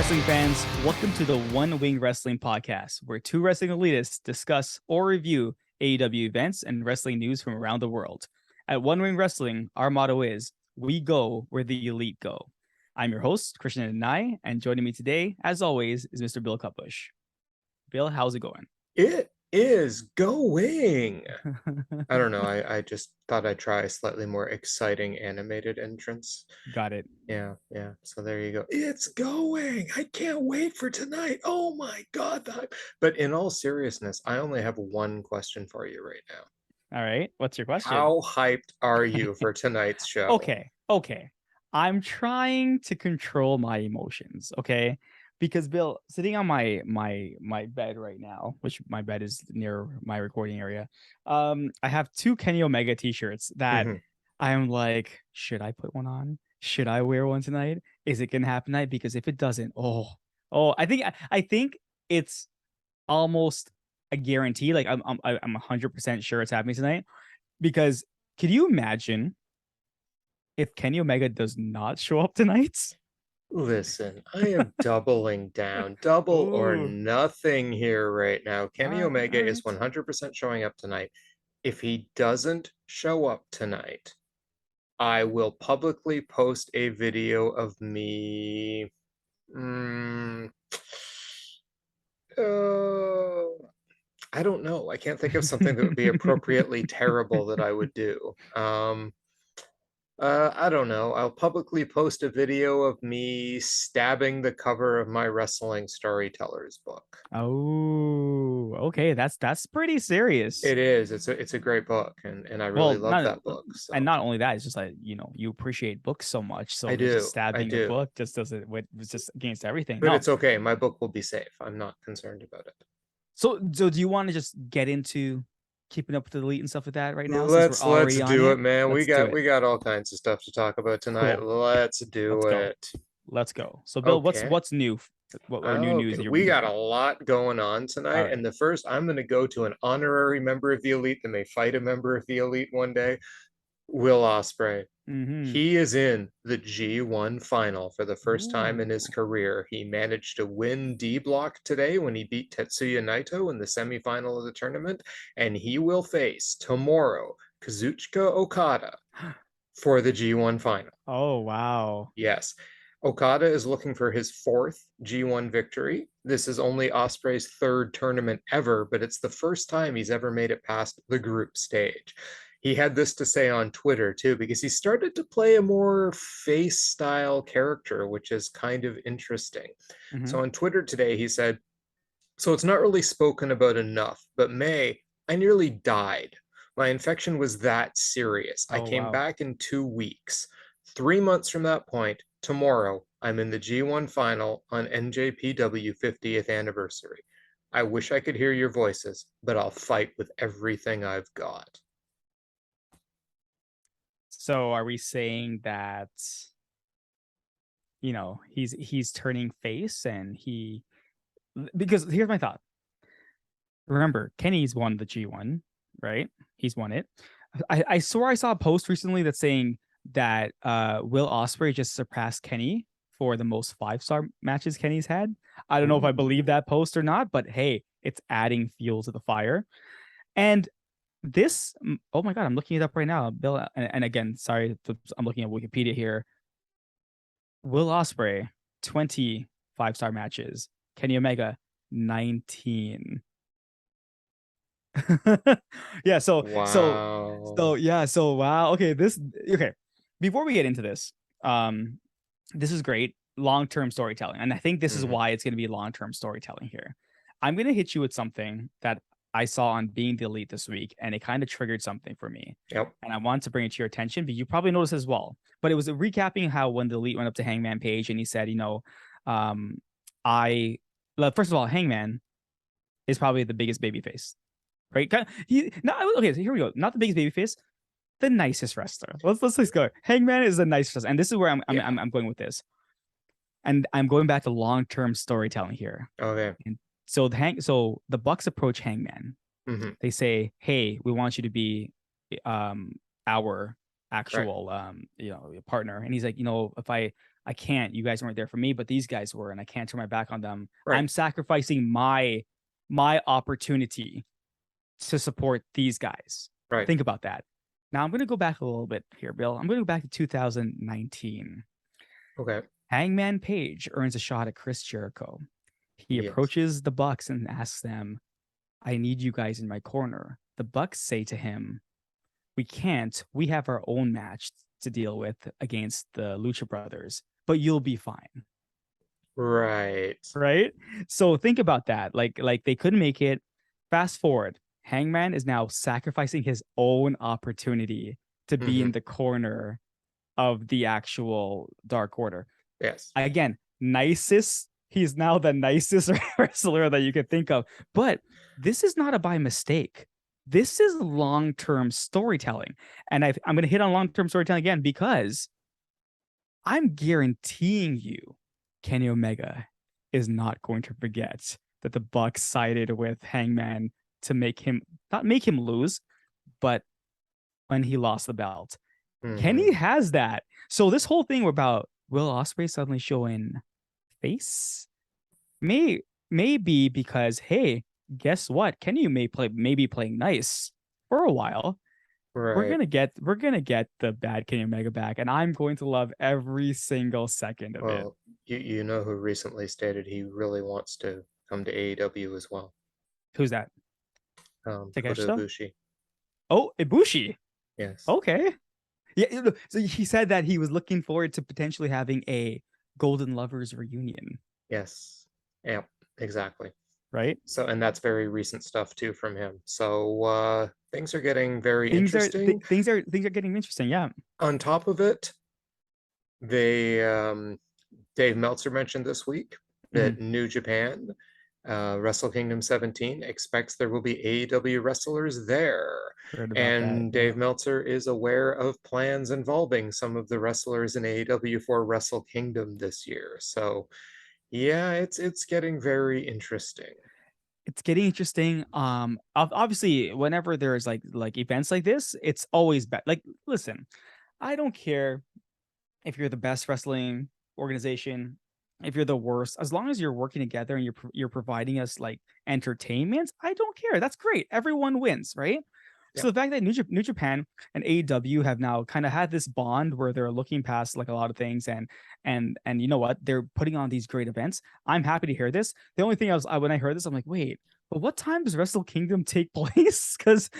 wrestling fans, welcome to the One Wing Wrestling Podcast, where two wrestling elitists discuss or review AEW events and wrestling news from around the world. At One Wing Wrestling, our motto is, we go where the elite go. I'm your host, Krishna and joining me today, as always, is Mr. Bill Cutbush. Bill, how's it going? It is going. I don't know. I just thought I'd try a slightly more exciting animated entrance. Got it. Yeah. So there you go. It's going. I can't wait for tonight. Oh my God. But in all seriousness, I only have one question for you right now. All right. What's your question? How hyped are you for tonight's show? Okay. I'm trying to control my emotions, okay? Because Bill, sitting on my bed right now, which my bed is near my recording area, I have two Kenny Omega t-shirts that I'm like, should I put one on? Should I wear one tonight? Is it gonna happen tonight? Because if it doesn't, I think it's almost a guarantee. Like I'm 100% sure it's happening tonight. Because can you imagine if Kenny Omega does not show up tonight? Listen, I am doubling down, double or nothing here right now. Kenny Omega is 100% showing up tonight. If he doesn't show up tonight, I will publicly post a video of me. I don't know. I can't think of something that would be appropriately terrible that I would do. I don't know. I'll publicly post a video of me stabbing the cover of my wrestling storyteller's book. Oh, okay. That's pretty serious. It is. It's a great book, and I really love that book. So. And not only that, it's just like, you appreciate books so much. So I do. Just stabbing the book just doesn't. It's just against everything. But it's okay. My book will be safe. I'm not concerned about it. So do you want to just get into keeping up with the elite and stuff like that right now? Let's do it, man. We got all kinds of stuff to talk about tonight. Cool. Let's do it. Let's go. So Bill, what's new? What are new news? We got a lot going on tonight. Right. And the first, I'm going to go to an honorary member of the elite that may fight a member of the elite one day. Will Ospreay. He is in the G1 final for the first time in his career. He managed to win D Block today when he beat Tetsuya Naito in the semifinal of the tournament, and he will face tomorrow Kazuchika Okada for the G1 final. Oh, wow. Yes. Okada is looking for his fourth G1 victory. This is only Ospreay's third tournament ever, but it's the first time he's ever made it past the group stage. He had this to say on Twitter, too, because he started to play a more face-style character, which is kind of interesting. So on Twitter today, he said, "So it's not really spoken about enough, but May, I nearly died. My infection was that serious. I came back in 2 weeks. 3 months from that point, tomorrow, I'm in the G1 final on NJPW 50th anniversary. I wish I could hear your voices, but I'll fight with everything I've got." So are we saying that, he's turning face and because here's my thought. Remember, Kenny's won the G1, right? He's won it. I saw a post recently that's saying that Will Ospreay just surpassed Kenny for the most 5-star matches Kenny's had. I don't know if I believe that post or not, but hey, it's adding fuel to the fire. And this, oh my God, I'm looking it up right now, Bill. And again, sorry, I'm looking at Wikipedia here. Will Ospreay, 20 5-star matches. Kenny Omega, 19. Yeah, so wow. Okay, before we get into this, this is great long-term storytelling, and I think this is why it's going to be long-term storytelling here. I'm going to hit you with something that I saw on Being the Elite this week, and it kind of triggered something for me. Yep. And I want to bring it to your attention, but you probably noticed as well. But it was recapping how when the Elite went up to Hangman Page and he said, first of all, Hangman is probably the biggest babyface, right? So here we go. Not the biggest babyface, the nicest wrestler. Let's go. Hangman is the nicest wrestler, and this is where I'm going with this. And I'm going back to long-term storytelling here. Okay. And so the Bucks approach Hangman. They say, "Hey, we want you to be our actual partner." And he's like, if I can't. You guys weren't there for me, but these guys were, and I can't turn my back on them. Right. I'm sacrificing my opportunity to support these guys. Right. Think about that. Now I'm going to go back a little bit here, Bill. I'm going to go back to 2019. Okay. Hangman Page earns a shot at Chris Jericho. He Yes. approaches the Bucks and asks them, I need you guys in my corner. The Bucks say to him, we can't. We have our own match to deal with against the Lucha Brothers, but you'll be fine. Right. Right? So think about that. Like they couldn't make it. Fast forward. Hangman is now sacrificing his own opportunity to be in the corner of the actual Dark Order. Yes. Again, nicest. He's now the nicest wrestler that you could think of. But this is not a by mistake. This is long-term storytelling. And I'm going to hit on long-term storytelling again because I'm guaranteeing you Kenny Omega is not going to forget that the Bucks sided with Hangman to not make him lose, but when he lost the belt. Kenny has that. So this whole thing about Will Ospreay suddenly showing face may be because, hey, guess what? Kenny may be playing nice for a while. Right. We're gonna get the bad Kenny Omega back, and I'm going to love every single second of it. You know who recently stated he really wants to come to AEW as well? Who's that? Takeshita Ibushi. Oh, Ibushi. Yes. Okay. Yeah. So he said that he was looking forward to potentially having a Golden Lovers reunion. Yes. Yeah. Exactly. Right. So, and that's very recent stuff too from him. So things are getting very interesting. Things are getting interesting. Yeah. On top of it, they Dave Meltzer mentioned this week that New Japan, Wrestle Kingdom 17 expects there will be AEW wrestlers there. And Dave Meltzer is aware of plans involving some of the wrestlers in AEW for Wrestle Kingdom this year. So yeah, it's getting very interesting. It's getting interesting. Obviously, whenever there's like events like this, it's always bad. Like, listen, I don't care if you're the best wrestling organization, if you're the worst, as long as you're working together and you're providing us like entertainment, I don't care. That's great. Everyone wins, right? Yeah. So the fact that New Japan and AEW have now kind of had this bond where they're looking past like a lot of things and you know what, they're putting on these great events. I'm happy to hear this. The only thing when I heard this, I'm like, wait, but what time does Wrestle Kingdom take place? Because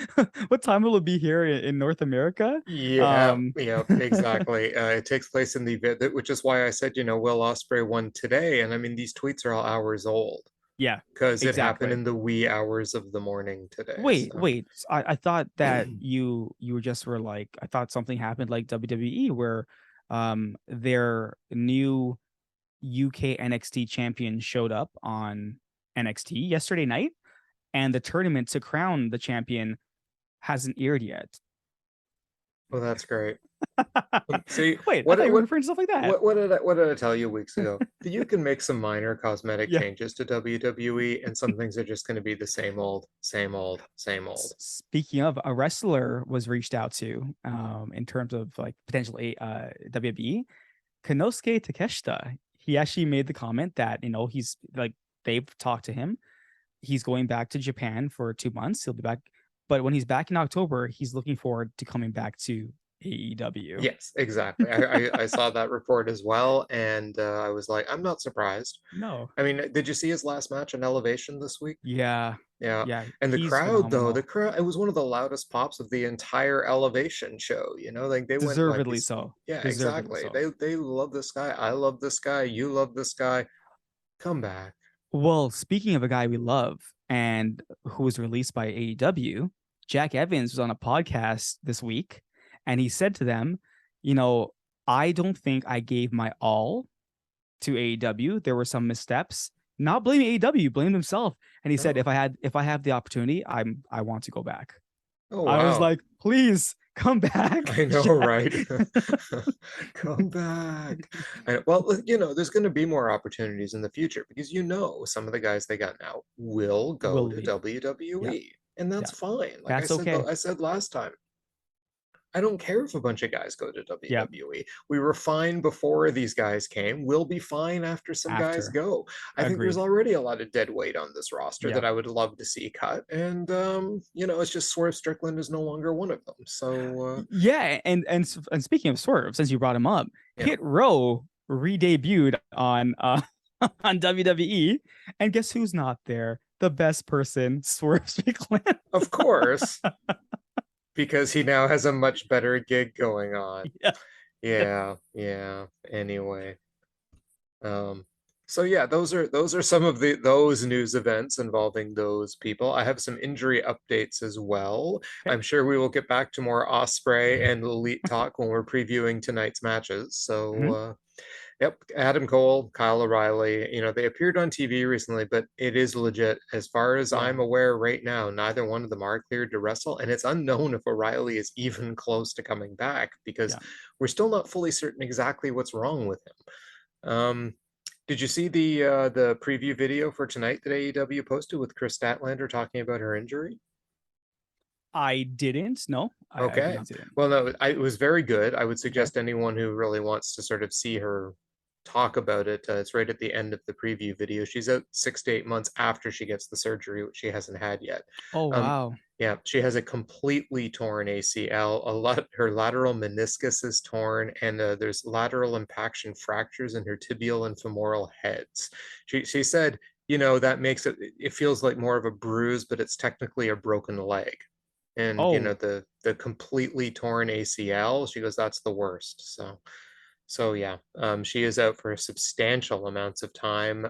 what time will it be here in North America? Yeah, exactly. It takes place in which is why I said, Will Ospreay won today. And I mean, these tweets are all hours old. Yeah, because it happened in the wee hours of the morning today. Wait. I thought that you just were like, I thought something happened like WWE where their new UK NXT champion showed up on NXT yesterday night, and the tournament to crown the champion hasn't aired yet. Well, that's great. See, wait, I thought you were referring to stuff like that. What did I tell you weeks ago? That you can make some minor cosmetic changes to WWE, and some things are just going to be the same old. Speaking of, a wrestler was reached out to, in terms of like potentially WWE, Konosuke Takeshita. He actually made the comment that he's like, they've talked to him. He's going back to Japan for 2 months. He'll be back, but when he's back in October, he's looking forward to coming back to AEW. Yes, exactly. I saw that report as well, and I was like, I'm not surprised. No. I mean, did you see his last match on Elevation this week? Yeah. And the crowd, though, it was one of the loudest pops of the entire Elevation show. Like they deservedly went so. Yeah, exactly. So. They love this guy. I love this guy. You love this guy. Come back. Well, speaking of a guy we love and who was released by AEW, Jack Evans was on a podcast this week. And he said to them, I don't think I gave my all to AEW. There were some missteps. Not blaming AEW, blamed himself. And he said, if I have the opportunity, I want to go back. Oh, wow. I was like, please come back. I know, Jack. Right? Come back. Well, there's going to be more opportunities in the future because some of the guys they got now will go to WWE. Yeah. And that's fine. Like that's okay. I said last time. I don't care if a bunch of guys go to Yeah. WWE. We were fine before these guys came. We'll be fine after some guys After. go. I think there's Agreed. already a lot of dead weight on this roster Yeah. that I would love to see cut. And, it's just Swerve Strickland is no longer one of them. So, Yeah, and speaking of Swerve, since you brought him up, yeah, Hit Row re-debuted on on WWE, and guess who's not there? The best person, Swerve Strickland. of course, because he now has a much better gig going on. Yeah. Yeah. Anyway. Um, so yeah, those are some of those news events involving those people. I have some injury updates as well. Okay. I'm sure we will get back to more Ospreay and Elite talk when we're previewing tonight's matches. So Mhm. yep, Adam Cole, Kyle O'Reilly, they appeared on TV recently, but it is legit. As far as Yeah. I'm aware right now, neither one of them are cleared to wrestle, and it's unknown if O'Reilly is even close to coming back because Yeah. we're still not fully certain exactly what's wrong with him. Did you see the preview video for tonight that AEW posted with Chris Statlander talking about her injury? I didn't. No, I did Okay. not see it. Well, no, it was very good. I would Okay. suggest anyone who really wants to sort of see her talk about it, it's right at the end of the preview video. She's out 6 to 8 months after she gets the surgery, which she hasn't had yet. Oh Um, wow. yeah, she has a completely torn ACL. Her lateral meniscus is torn, and there's lateral impaction fractures in her tibial and femoral heads. She said, that makes it feels like more of a bruise, but it's technically a broken leg. And Oh, the completely torn ACL, she goes, that's the worst. So yeah, she is out for substantial amounts of time.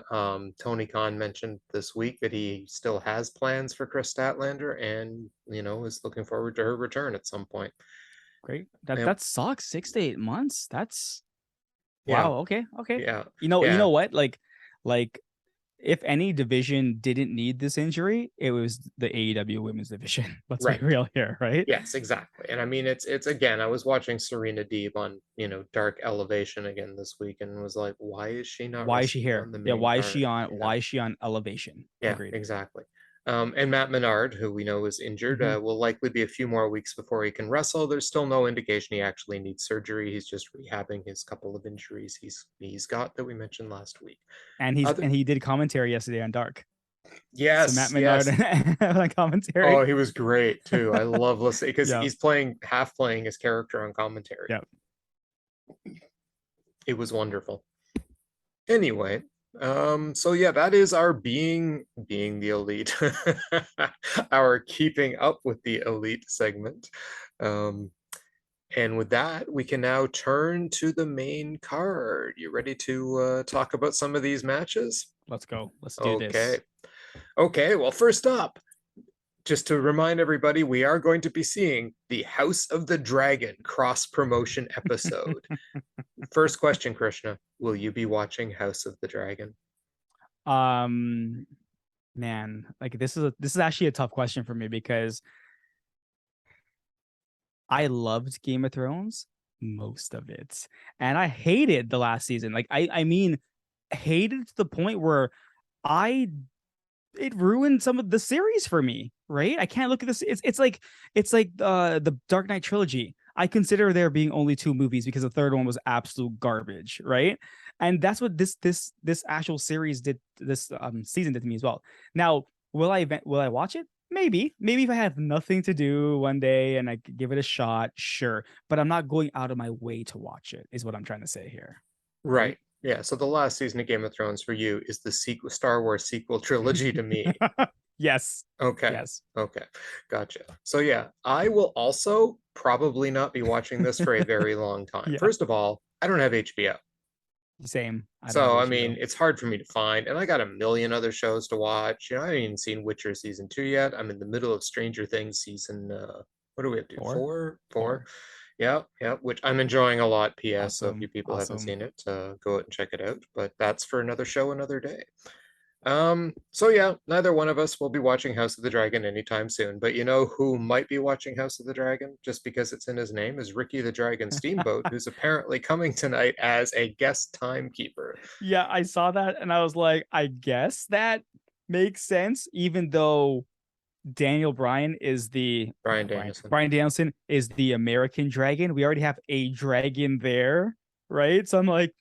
Tony Khan mentioned this week that he still has plans for Chris Statlander, and is looking forward to her return at some point. great. That Yep. that sucks. 6 to 8 months. That's Yeah, wow. Okay. Okay. yeah, You yeah. know what? Like if any division didn't need this injury, it was the AEW women's division. Let's be Right. real here, right? Yes, exactly. And I mean, it's again, I was watching Serena Deeb on, Dark Elevation again this week and was like, why is she not Why is she wrestling here? on the Yeah, main why is she card? on Yeah. why is she on elevation? Yeah, Agreed. exactly. And Matt Menard, who we know is injured, Mhm. will likely be a few more weeks before he can wrestle. There's still no indication he actually needs surgery. He's just rehabbing his couple of injuries he's got that we mentioned last week. And Other he did commentary yesterday on Dark. So Matt Yes, Menard yes. on commentary. Oh, he was great too. I love listening because Yeah. he's half playing his character on commentary. Yeah. It was wonderful. Anyway, so yeah, that is our being the elite, our keeping up with the elite segment. Um, and with that, we can now turn to the main card. You ready to talk about some of these matches? Let's go. Let's do Okay. this. Okay, well, first up, just to remind everybody, we are going to be seeing the House of the Dragon cross promotion episode. First question, Krishna, will you be watching House of the Dragon? Um man, like this is actually a tough question for me because I loved Game of Thrones, most of it. And I hated the last season. Like I mean hated to the point where I it ruined some of the series for me, right? I can't look at this. It's like the Dark Knight trilogy. I consider there being only two movies because the third one was absolute garbage, right? And that's what this actual series did this season did to me as well. Now, will I watch it? Maybe if I have nothing to do one day and I could give it a shot, sure. But I'm not going out of my way to watch it, is what I'm trying to say here, right? Right. Yeah. So the last season of Game of Thrones for you is the sequel, Star Wars sequel trilogy to me. Yes. Okay. Yes. Okay. Gotcha. So yeah, I will also probably not be watching this for a very long time. Yeah. First of all, I don't have HBO. Same. I don't have So I mean, HBO. it's hard for me to find, and I got a million other shows to watch. I haven't even seen Witcher season 2 yet. I'm in the middle of Stranger Things season what do we have to do? Four. Four? Four. Four. Yeah, yeah, which I'm enjoying a lot, PS. So if you Awesome. people haven't Awesome. seen it, go out and check it out. But that's for another show, another day. So yeah, neither one of us will be watching House of the Dragon anytime soon. But you know who might be watching House of the Dragon just because it's in his name is Ricky the Dragon Steamboat, who's apparently coming tonight as a guest timekeeper. Yeah, I saw that and I was like, I guess that makes sense, even though Bryan is the Bryan Danielson. Bryan Danielson is the American dragon. We already have a dragon there, right? So I'm like,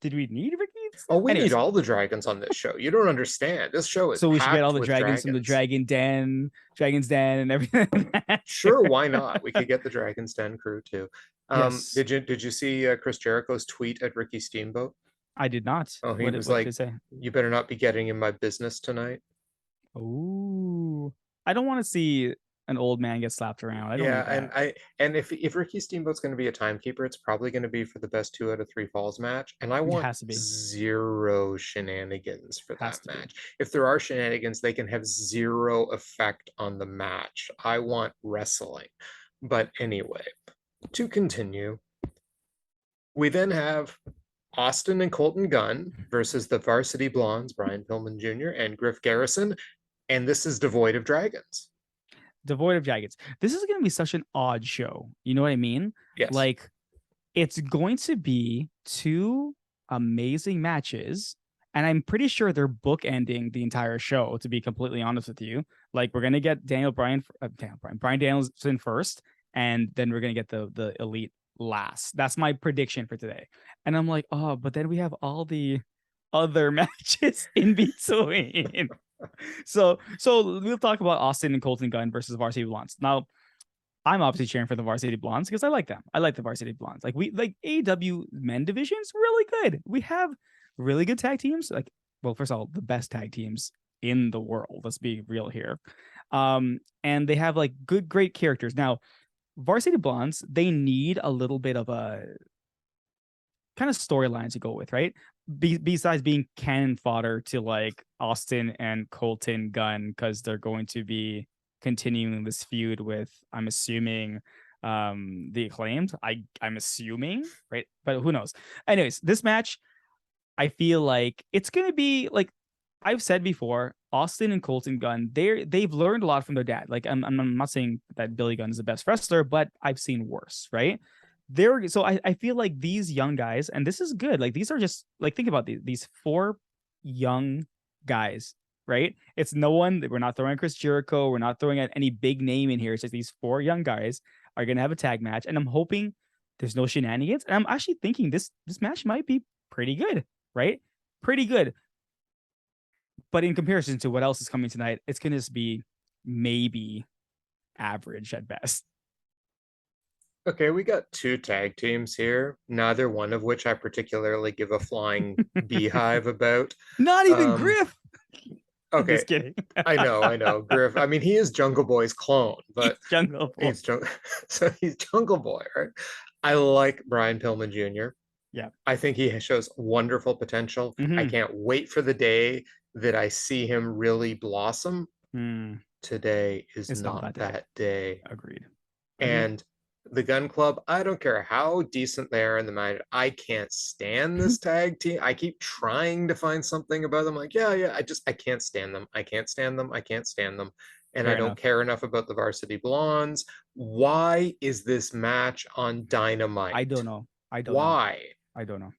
did we need Ricky? Oh, we need Anyways, all the dragons on this show. You don't understand. This show is so we should get all packed the with dragons from the Dragon's Den, and everything. Sure, why not? We could get the Dragon's Den crew too. Yes, Did you see Chris Jericho's tweet at Ricky Steamboat? I did not. Oh, he was What did like, they say? "You better not be getting in my business tonight." Ooh, I don't want to see an old man get slapped around. I don't Yeah, need that. and if Ricky Steamboat's going to be a timekeeper, it's probably going to be for the best 2 out of 3 falls match, and I It want has to be. zero shenanigans for Has that to be. match. If there are shenanigans, they can have zero effect on the match. I want wrestling. But anyway, to continue, we then have Austin and Colton Gunn versus the Varsity Blondes, Brian Pillman Jr. and Griff Garrison, and this is devoid of dragons. Devoid of dragons. This is going to be such an odd show. You know what I mean? Yes. Like, it's going to be two amazing matches, and I'm pretty sure they're bookending the entire show. To be completely honest with you, like we're gonna get Bryan Danielson first, and then we're gonna get the Elite last. That's my prediction for today. And I'm like, oh, but then we have all the other matches in between. So we'll talk about Austin and Colton Gunn versus Varsity Blondes. Now, I'm obviously cheering for the Varsity Blondes because I like them. I like the Varsity Blondes. Like AEW men division's really good. We have really good tag teams. Like, well, first of all, the best tag teams in the world. Let's be real here. And they have like great characters. Now, Varsity Blondes, they need a little bit of a kind of storyline to go with, right? Besides being cannon fodder to like Austin and Colton Gunn, because they're going to be continuing this feud with, I'm assuming, the Acclaimed. I'm assuming, right? But who knows? Anyways, this match, I feel like it's gonna be like I've said before, Austin and Colton Gunn, they've learned a lot from their dad. Like I'm not saying that Billy Gunn is the best wrestler, but I've seen worse, right? So I feel like these young guys, and this is good. Like these are just like, think about these four young guys, right? It's no one. We're not throwing Chris Jericho. We're not throwing any big name in here. It's just these four young guys are gonna have a tag match, and I'm hoping there's no shenanigans. And I'm actually thinking this match might be pretty good, right? Pretty good. But in comparison to what else is coming tonight, it's gonna just be maybe average at best. Okay, we got 2 tag teams here, neither one of which I particularly give a flying beehive about. Not even Griff. Okay, Just kidding. I know. Griff. I mean, he is Jungle Boy's clone, but He's Jungle Boy. So he's Jungle Boy, right? I like Brian Pillman Jr. Yeah, I think he shows wonderful potential. I can't wait for the day that I see him really blossom. Today is not that day. Agreed. And the Gun Club, I don't care how decent they are in the match. I can't stand this tag team. I keep trying to find something about them. Like, yeah, I can't stand them. I can't stand them. And Fair I don't enough. care enough about the Varsity Blondes. Why is this match on Dynamite? I don't know. Why? I don't know.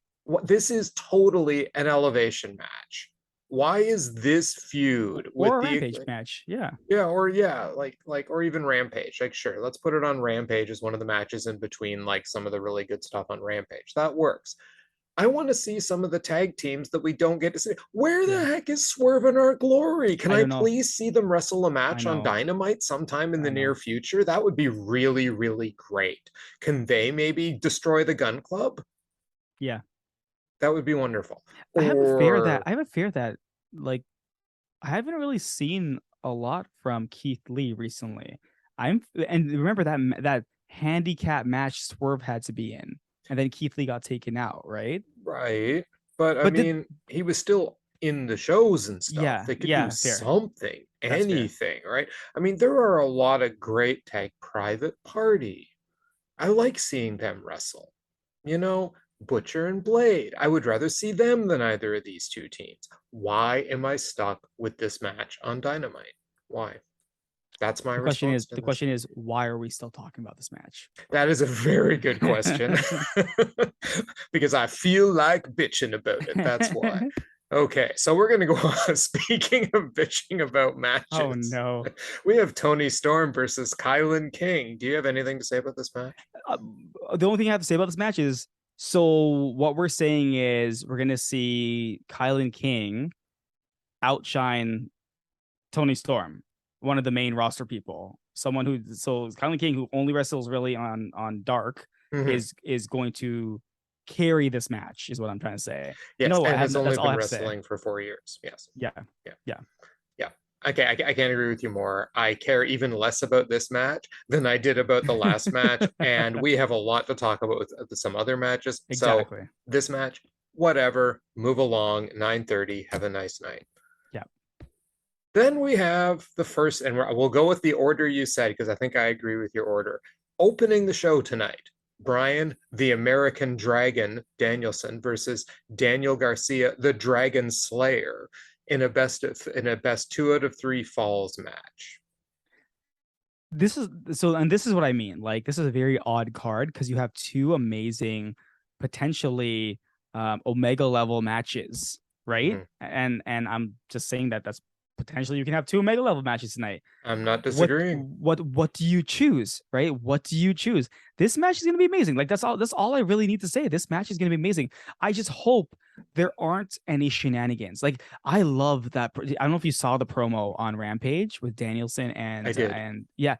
This is totally an elevation match. Why is this feud with or a the Rampage match? Yeah. or or even Rampage. Like, sure, let's put it on Rampage as one of the matches in between like some of the really good stuff on Rampage. That works. I want to see some of the tag teams that we don't get to see. Where the heck is Swerve and Our Glory? Can I please see them wrestle a match on Dynamite sometime in the near future? That would be really, really great. Can they maybe destroy the Gun Club? Yeah. That would be wonderful. I have a fear that like I haven't really seen a lot from Keith Lee recently. And remember that handicap match Swerve had to be in, and then Keith Lee got taken out, right? Right. But I mean, he was still in the shows and stuff. Yeah, They could do something, anything, right? I mean, there are a lot of great tag. Private Party. I like seeing them wrestle. Butcher and Blade. I would rather see them than either of these two teams. Why am I stuck with this match on Dynamite? Why? That's my response. The question is, why are we still talking about this match? That is a very good question. Because I feel like bitching about it. That's why. Okay, so we're gonna go on. Speaking of bitching about Oh matches, no. we have Tony Storm versus Kylan King. Do you have anything to say about this match? The only thing I have to say about this match is, so what we're saying is we're gonna see Kylan King outshine Tony Storm, one of the main roster people. Someone who, so Kylan King, who only wrestles really on Dark, Mhm. is going to carry this match, is what I'm trying to say. Yes, No, I and have has only that's all I been have to say. wrestling for 4 years. Yes. Yeah, Yeah. yeah, Yeah. Okay, I can't agree with you more. I care even less about this match than I did about the last match, and we have a lot to talk about with some other matches. So exactly. this match, whatever, move along. 9:30. Have a nice night. Yeah, Then we have the first, and we'll go with the order you said because I think I agree with your order. Opening the show tonight, Bryan, the American Dragon Danielson versus Daniel Garcia, the Dragon Slayer, in a best 2 out of 3 falls match. this is so, and this is what I mean. Like, this is a very odd card because you have two amazing, potentially Omega level matches, right? Mhm. And I'm just saying that that's potentially, you can have two Omega level matches tonight. I'm not what disagreeing. what do you choose, right? What do you choose? This match is going to be amazing. Like, that's all I really need to say. This match is going to be amazing. I just hope there aren't any shenanigans. Like, I love that. I don't know if you saw the promo on Rampage with Danielson I did. and yeah,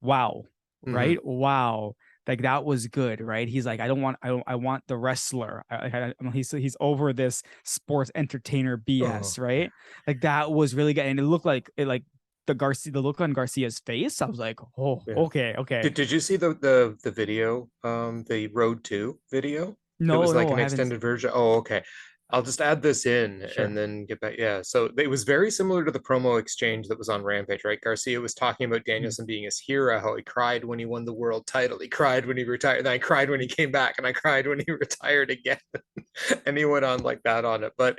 wow, Hmm. right? Wow. Like, that was good, right? He's like, I want the wrestler. He's over this sports entertainer Oh, BS, right? Like, that was really good, and it looked like the look on Garcia's face. I was like, oh, yeah. okay, okay. Did you see the video, the Road to video? It No, was like no, an I haven't. extended version. Oh, okay. I'll just add this in and Sure. then get back. Yeah. So it was very similar to the promo exchange that was on Rampage, right? Garcia was talking about Mm. Danielson being his hero, how he cried when he won the world title. He cried when he retired. And I cried when he came back, and I cried when he retired again. And he went on like that on it. But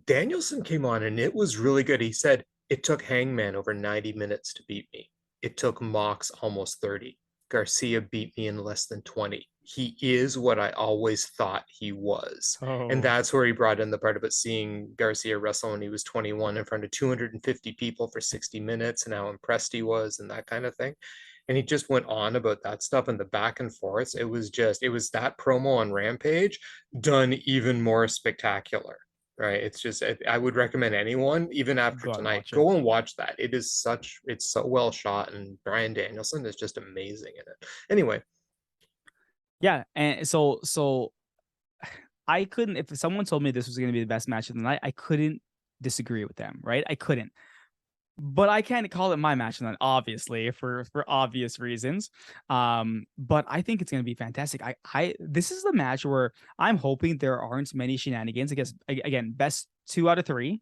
Danielson came on and it was really good. He said, it took Hangman over 90 minutes to beat me. It took Mox almost 30. Garcia beat me in less than 20. He is what I always thought he was. And Oh that's where he brought in the part about seeing Garcia wrestle when he was 21 in front of 250 people for 60 minutes and how impressed he was and that kind of thing. And he just went on about that stuff and the back and forth. It was that promo on Rampage done even more spectacular, right? It's just, I would recommend anyone, even after go out and tonight, watch it. go and watch that. It's so well shot, and Bryan Danielson is just amazing in it. Anyway, Yeah, and so I couldn't, if someone told me this was going to be the best match of the night, I couldn't disagree with them, right? I couldn't. But I can't call it my match of the night, obviously, for obvious reasons. But I think it's going to be fantastic. I this is the match where I'm hoping there aren't many shenanigans. I guess, again, best 2 out of 3,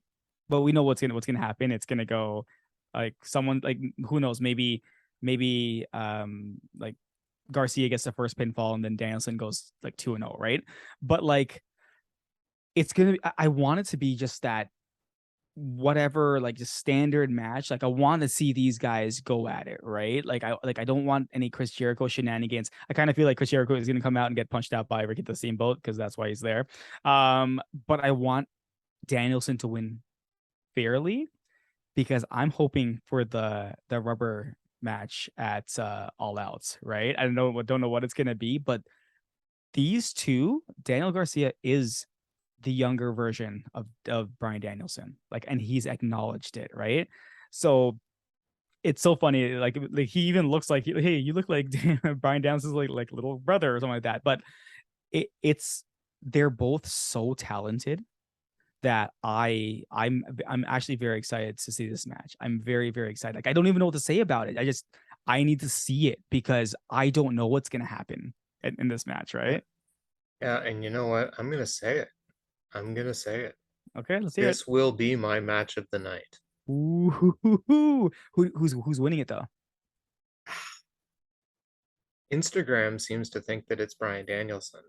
but we know what's gonna happen. It's gonna go like someone, like, who knows, maybe like Garcia gets the first pinfall and then Danielson goes like 2-0, right? But like, it's gonna be, I want it to be just that, whatever, like, just standard match. Like, I want to see these guys go at it, right? Like, I don't want any Chris Jericho shenanigans. I kind of feel like Chris Jericho is gonna come out and get punched out by Ricky the Steamboat because that's why he's there. But I want Danielson to win fairly because I'm hoping for the rubber match at All Out, right? I don't know what it's gonna be, but these two, Daniel Garcia is the younger version of Bryan Danielson. Like, and he's acknowledged it, right? So it's so funny. Like he even looks like, hey, you look like Bryan Danielson's like little brother or something like that. But it's they're both so talented that I'm actually very excited to see this match. I'm very, very excited. Like, I don't even know what to say about it. I need to see it because I don't know what's gonna happen in this match, yeah, right? yeah, and you know what? I'm gonna say it. I'm gonna say it. Okay, let's hear it. This will be my match of the night. Ooh, who's winning it though? Instagram seems to think that it's Bryan Danielson.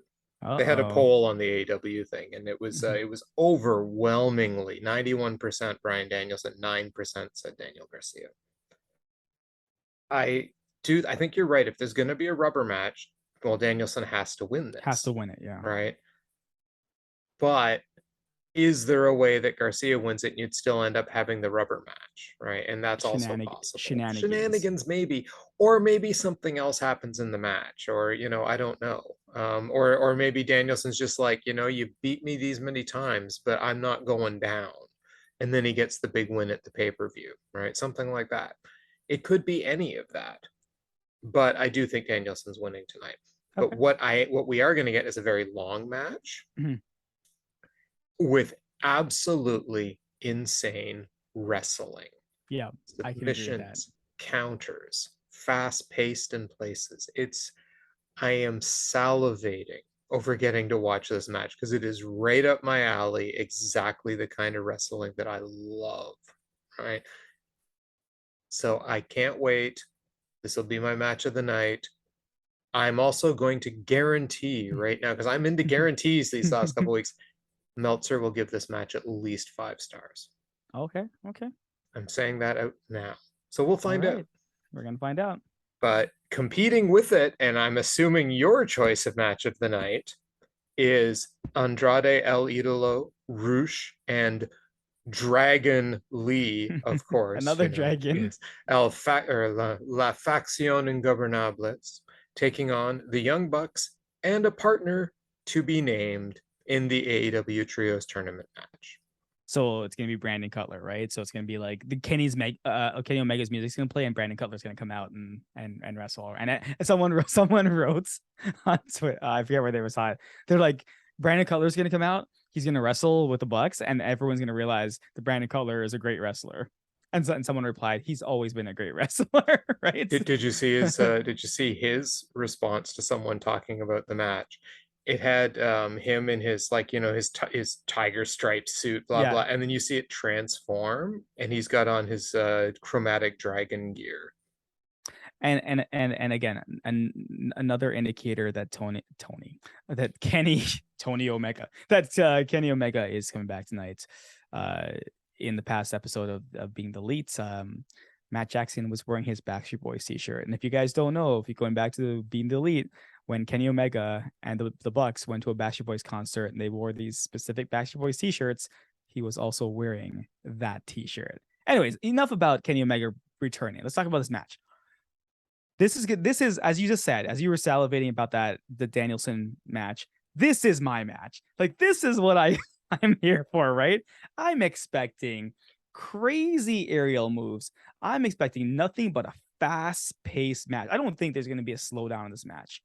They had a Uh-oh. poll on the AEW thing, and Mhm. it was overwhelmingly 91% Bryan Danielson, 9% said Daniel Garcia. I I think you're right. If there's going to be a rubber match, well, Danielson has to win Has to this, win it, yeah. right? But is there a way that Garcia wins it and you'd still end up having the rubber match, right? And that's also possible. Shenanigans. Shenanigans, maybe, or maybe something else happens in the match, or I don't know. Or maybe Danielson's just like, you beat me these many times, but I'm not going down. And then he gets the big win at the pay-per-view, right? Something like that. It could be any of that. But I do think Danielson's winning tonight. Okay. But what we are going to get is a very long match. Mhm. With absolutely insane wrestling. Yeah, I can agree with that. Submissions, counters, fast paced in places. I am salivating over getting to watch this match because it is right up my alley, exactly the kind of wrestling that I love. Right. So I can't wait. This will be my match of the night. I'm also going to guarantee right now, because I'm into guarantees these last couple weeks, Meltzer will give this match at least 5 stars. Okay. I'm saying that out now. So we'll find out. We're going to find out. But competing with it, and I'm assuming your choice of match of the night, is Andrade El Idolo, Rush, and Dragon Lee, of course. Another dragon. Yes. La Faccion Ingobernables, taking on the Young Bucks and a partner to be named in the AEW Trios tournament match. So it's gonna be Brandon Cutler, right? So it's gonna be like the Kenny Omega's music's gonna play, and Brandon Cutler's gonna come out and wrestle. And someone wrote on Twitter, I forget where they were saw it. They're like, Brandon Cutler's gonna come out, he's gonna wrestle with the Bucks, and everyone's gonna realize that Brandon Cutler is a great wrestler. And someone replied, he's always been a great wrestler, right? Did you see his response to someone talking about the match? It had him in his his tiger striped suit, blah blah, and then you see it transform, and he's got on his chromatic dragon gear. And again, another indicator that Kenny Omega is coming back tonight. In the past episode of being the Elite, Matt Jackson was wearing his Backstreet Boys t-shirt. And if you guys don't know, if you're going back to being the Elite, when Kenny Omega and the Bucks went to a Backstreet Boys concert and they wore these specific Backstreet Boys t-shirts, he was also wearing that t-shirt. Anyways, enough about Kenny Omega returning. Let's talk about this match. This is good. This is, as you just said, as you were salivating about the Danielson match, this is my match. Like, this is what I'm here for, right? I'm expecting crazy aerial moves. I'm expecting nothing but a fast-paced match. I don't think there's going to be a slowdown in this match.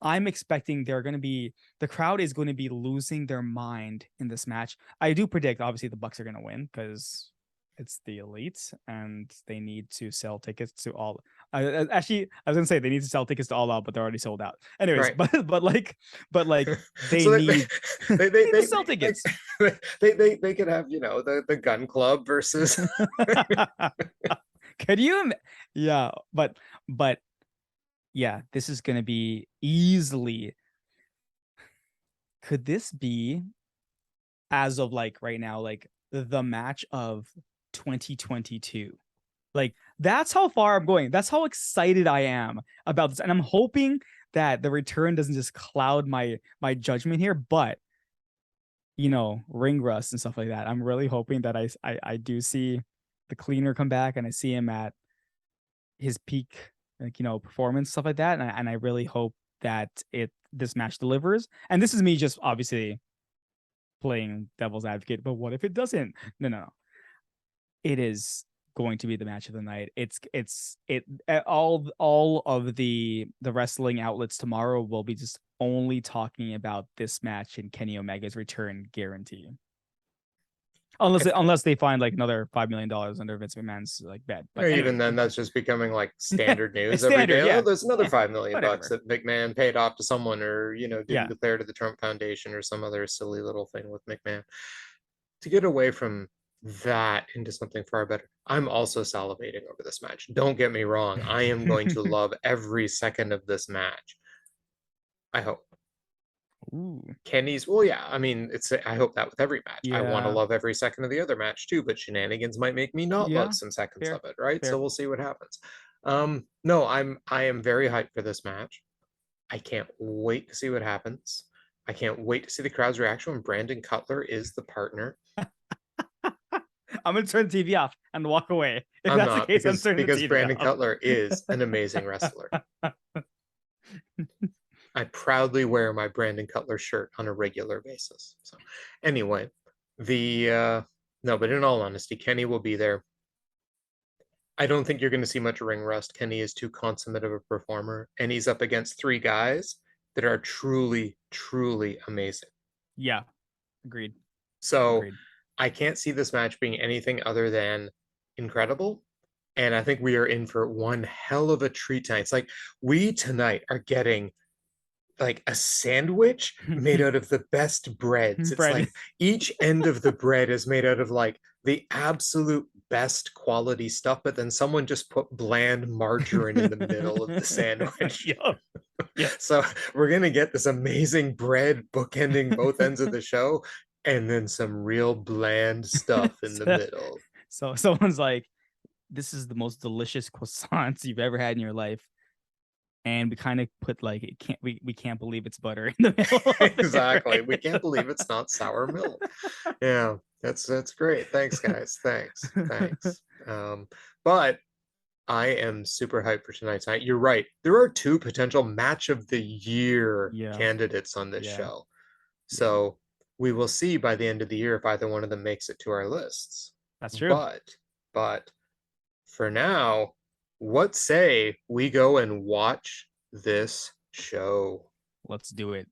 I'm expecting the crowd is going to be losing their mind in this match. I do predict, obviously, the Bucks are going to win because it's the Elite and they need to sell tickets to all. Actually, I was gonna say they need to sell tickets to All Out, but they're already sold out. Anyways, right. but they so need they sell tickets. They could have the Gun Club versus. Could you? Yeah, but yeah, this is gonna be easily. Could this be, as of right now, the match of 2022? Like, that's how far I'm going. That's how excited I am about this. And I'm hoping that the return doesn't just cloud my judgment here, but ring rust and stuff like that. I'm really hoping that I do see the cleaner come back and I see him at his peak, performance, stuff like that. And I really hope that this match delivers. And this is me just obviously playing devil's advocate, but what if it doesn't? No. It is going to be the match of the night. All of the wrestling outlets tomorrow will be just only talking about this match and Kenny Omega's return guarantee. Unless they find another $5 million under Vince McMahon's bed. But anyway. Even then, that's just becoming standard news every day. Yeah. Oh, there's another $5 million that McMahon paid off to someone, or didn't declare to the Trump Foundation or some other silly little thing with McMahon. To get away from that into something far better, I'm also salivating over this match. Don't get me wrong. I am going to love every second of this match. I hope. Ooh. Kenny's, well, yeah, I mean, I hope that with every match. Yeah. I want to love every second of the other match too, but shenanigans might make me not love some seconds of it, right? So we'll see what happens. No, I am very hyped for this match. I can't wait to see what happens. I can't wait to see the crowd's reaction when Brandon Cutler is the partner. I'm gonna turn the TV off and walk away. If I'm that's the not, case, I'm turning the because TV Brandon off. Cutler is an amazing wrestler. I proudly wear my Brandon Cutler shirt on a regular basis. So anyway, no, but in all honesty, Kenny will be there. I don't think you're going to see much ring rust. Kenny is too consummate of a performer, and he's up against three guys that are truly, truly amazing. Yeah, agreed. So Agreed. I can't see this match being anything other than incredible. And I think we are in for one hell of a treat tonight. It's like we tonight are getting like a sandwich made out of the best breads. It's Bread. like each end of the bread is made out of like the absolute best quality stuff, but then someone just put bland margarine in the middle of the sandwich. Yep. Yep. So we're gonna get this amazing bread bookending both ends of the show, and then some real bland stuff in the middle. So someone's like, this is the most delicious croissants you've ever had in your life. And we kind of put like we can't believe it's butter in the middle. Exactly. Right? We can't believe it's not sour milk. Yeah, that's great. Thanks, guys. Thanks. But I am super hyped for tonight's night. You're right. There are two potential match of the year candidates on this show. So we will see by the end of the year if either one of them makes it to our lists. That's true. But for now, what say we go and watch this show? Let's do it.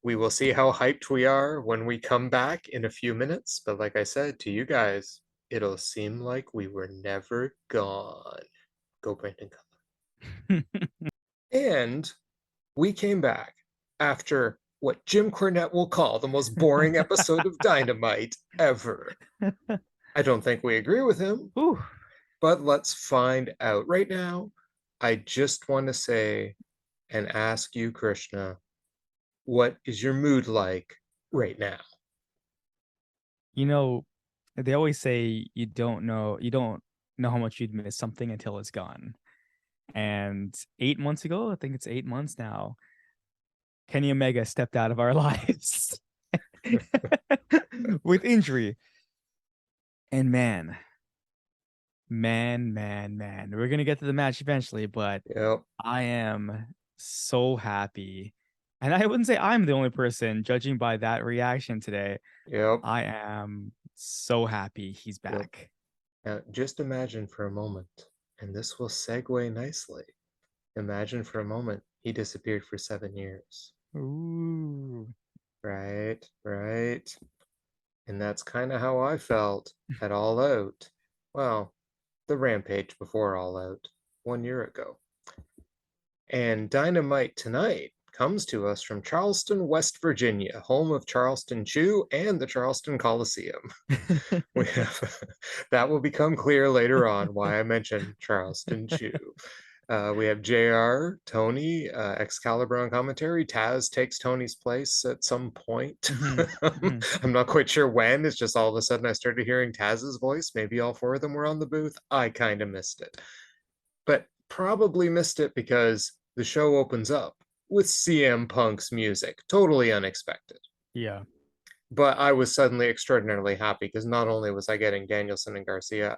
We will see how hyped we are when we come back in a few minutes. But like I said to you guys, it'll seem like we were never gone. Go Brandon Cutler. And we came back after what Jim Cornette will call the most boring episode of Dynamite ever. I don't think we agree with him. Ooh. But let's find out. Right now, I just want to say and ask you, Krishna, what is your mood like right now? You know, they always say you don't know how much you'd miss something until it's gone. And 8 months ago, I think it's 8 months now, Kenny Omega stepped out of our lives with injury. And man, we're gonna get to the match eventually, but I am so happy. And I wouldn't say I'm the only person, judging by that reaction today. I am so happy he's back. Now, just imagine for a moment, and this will segue nicely. Imagine for a moment he disappeared for 7 years. Ooh. Right. And that's kind of how I felt at All Out. Well, the Rampage before All Out 1 year ago. And Dynamite tonight comes to us from Charleston, West Virginia, home of Charleston Chew and the Charleston Coliseum. That will become clear later on why I mentioned Charleston Chew. We have JR, Tony, Excalibur on commentary. Taz takes Tony's place at some point. I'm not quite sure when. It's just all of a sudden I started hearing Taz's voice. Maybe all four of them were on the booth. I kind of missed it. But probably missed it because the show opens up with CM Punk's music. Totally unexpected. Yeah. But I was suddenly extraordinarily happy because not only was I getting Danielson and Garcia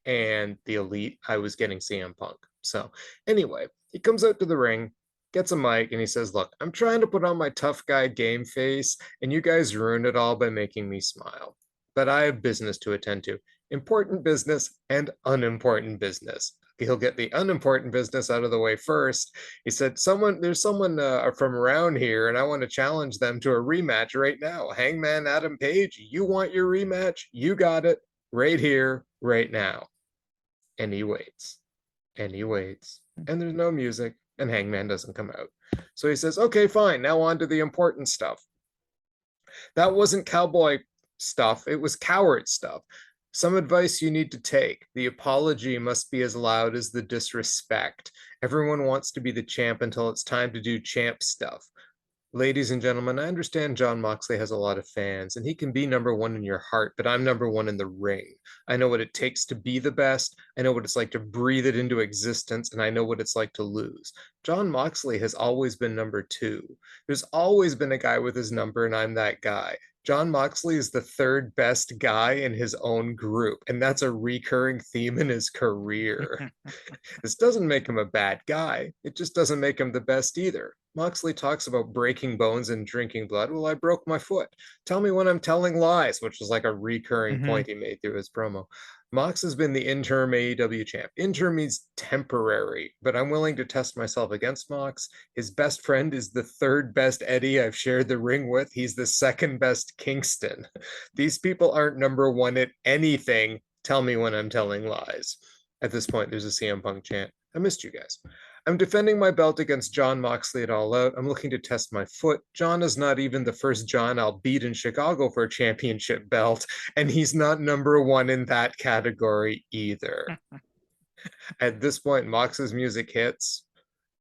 and the Elite, I was getting CM Punk. So anyway, he comes out to the ring, gets a mic, and he says, look, I'm trying to put on my tough guy game face, and you guys ruin it all by making me smile. But I have business to attend to. Important business and unimportant business. He'll get the unimportant business out of the way first. He said, there's someone from around here, and I want to challenge them to a rematch right now. Hangman Adam Page, you want your rematch? You got it right here, right now. And he waits. And he waits, and there's no music, and Hangman doesn't come out. So he says, okay, fine, now on to the important stuff. That wasn't cowboy stuff, it was coward stuff. Some advice you need to take. The apology must be as loud as the disrespect. Everyone wants to be the champ until it's time to do champ stuff. Ladies and gentlemen, I understand John Moxley has a lot of fans and he can be number one in your heart, but I'm number one in the ring. I know what it takes to be the best. I know what it's like to breathe it into existence, and I know what it's like to lose. John Moxley has always been number two. There's always been a guy with his number, and I'm that guy. John Moxley is the third best guy in his own group, and that's a recurring theme in his career. This doesn't make him a bad guy. It just doesn't make him the best either. Moxley talks about breaking bones and drinking blood. Well, I broke my foot. Tell me when I'm telling lies, which was like a recurring Mm-hmm. point he made through his promo. Mox has been the interim AEW champ. Interim means temporary, but I'm willing to test myself against Mox. His best friend is the third best Eddie I've shared the ring with. He's the second best Kingston. These people aren't number one at anything. Tell me when I'm telling lies. At this point, there's a CM Punk chant. I missed you guys. I'm defending my belt against John Moxley at All Out. I'm looking to test my foot. John is not even the first John I'll beat in Chicago for a championship belt, and he's not number one in that category either. At this point, Mox's music hits.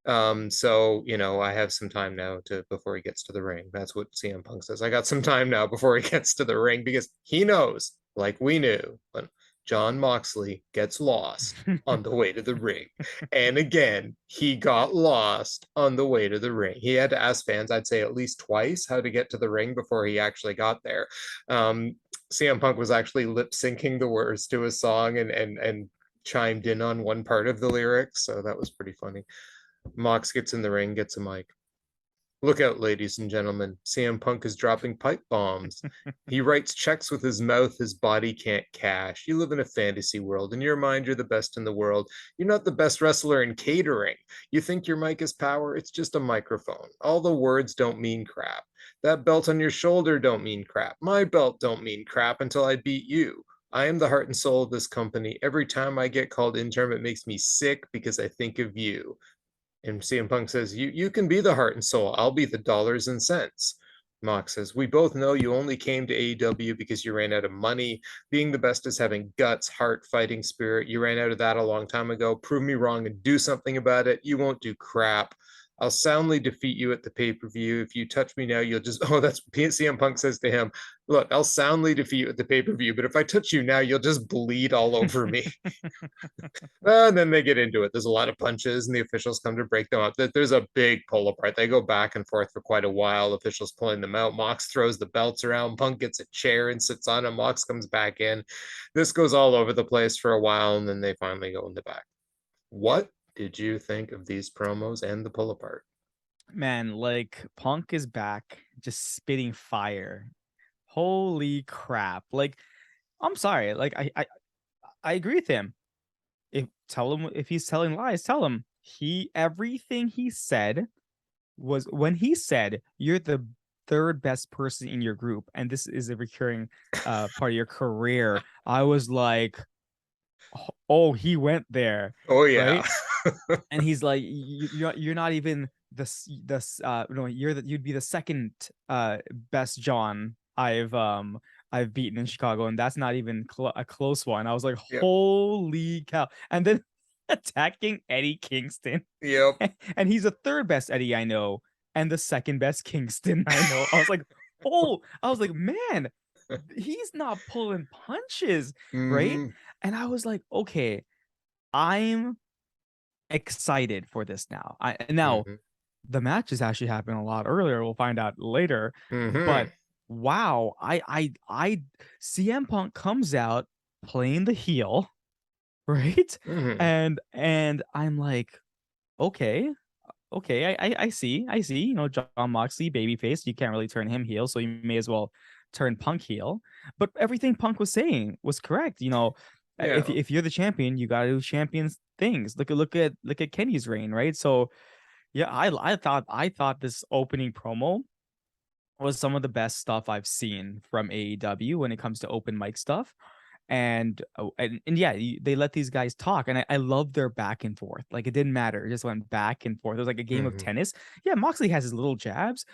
So I have some time now to before he gets to the ring. That's what CM Punk says. I got some time now before he gets to the ring because he knows, like we knew, when John Moxley gets lost on the way to the ring. And again, he got lost on the way to the ring. He had to ask fans, I'd say at least twice, how to get to the ring before he actually got there. CM Punk was actually lip syncing the words to his song and chimed in on one part of the lyrics. So that was pretty funny. Mox gets in the ring, gets a mic. Look out, ladies and gentlemen. CM Punk is dropping pipe bombs. He writes checks with his mouth his body can't cash. You live in a fantasy world. In your mind, you're the best in the world. You're not the best wrestler in catering. You think your mic is power? It's just a microphone. All the words don't mean crap. That belt on your shoulder don't mean crap. My belt don't mean crap until I beat you. I am the heart and soul of this company. Every time I get called interim, it makes me sick because I think of you. And CM Punk says, you can be the heart and soul. I'll be the dollars and cents. Mox says, we both know you only came to AEW because you ran out of money. Being the best is having guts, heart, fighting spirit. You ran out of that a long time ago. Prove me wrong and do something about it. You won't do crap. I'll soundly defeat you at the pay-per-view. If you touch me now, you'll just, oh, that's CM Punk says to him, look, I'll soundly defeat you at the pay-per-view, but if I touch you now, you'll just bleed all over me. And then they get into it. There's a lot of punches, and the officials come to break them up. There's a big pull apart. They go back and forth for quite a while. Officials pulling them out. Mox throws the belts around. Punk gets a chair and sits on it. Mox comes back in. This goes all over the place for a while, and then they finally go in the back. What did you think of these promos and the pull apart? Man, like Punk is back, just spitting fire. Holy crap! Like, I'm sorry. Like, I agree with him. Tell him if he's telling lies, tell him everything he said was when he said you're the third best person in your group, and this is a recurring part of your career. I was like, oh, he went there. Oh yeah. Right. And he's like, you're not even you'd be the second best John I've beaten in Chicago, and that's not even a close one. I was like, Yep. holy cow. And then attacking Eddie Kingston. Yep. And he's the third best Eddie I know and the second best Kingston I know. I was like, man, he's not pulling punches, right? Mm-hmm. And I was like, okay, I'm excited for this now. Mm-hmm. The match is actually happening a lot earlier. We'll find out later. Mm-hmm. But wow, I CM Punk comes out playing the heel, right? Mm-hmm. And I'm like, okay, I see. You know, John Moxley, babyface. You can't really turn him heel, so you may as well turn Punk heel. But everything Punk was saying was correct. You know, Yeah. if you're the champion, you gotta do champions things. Look at Kenny's reign, right? So yeah, I thought this opening promo was some of the best stuff I've seen from AEW when it comes to open mic stuff. And yeah, they let these guys talk, and I love their back and forth. Like, it didn't matter; it just went back and forth. It was like a game of Mm-hmm. tennis. Yeah, Moxley has his little jabs,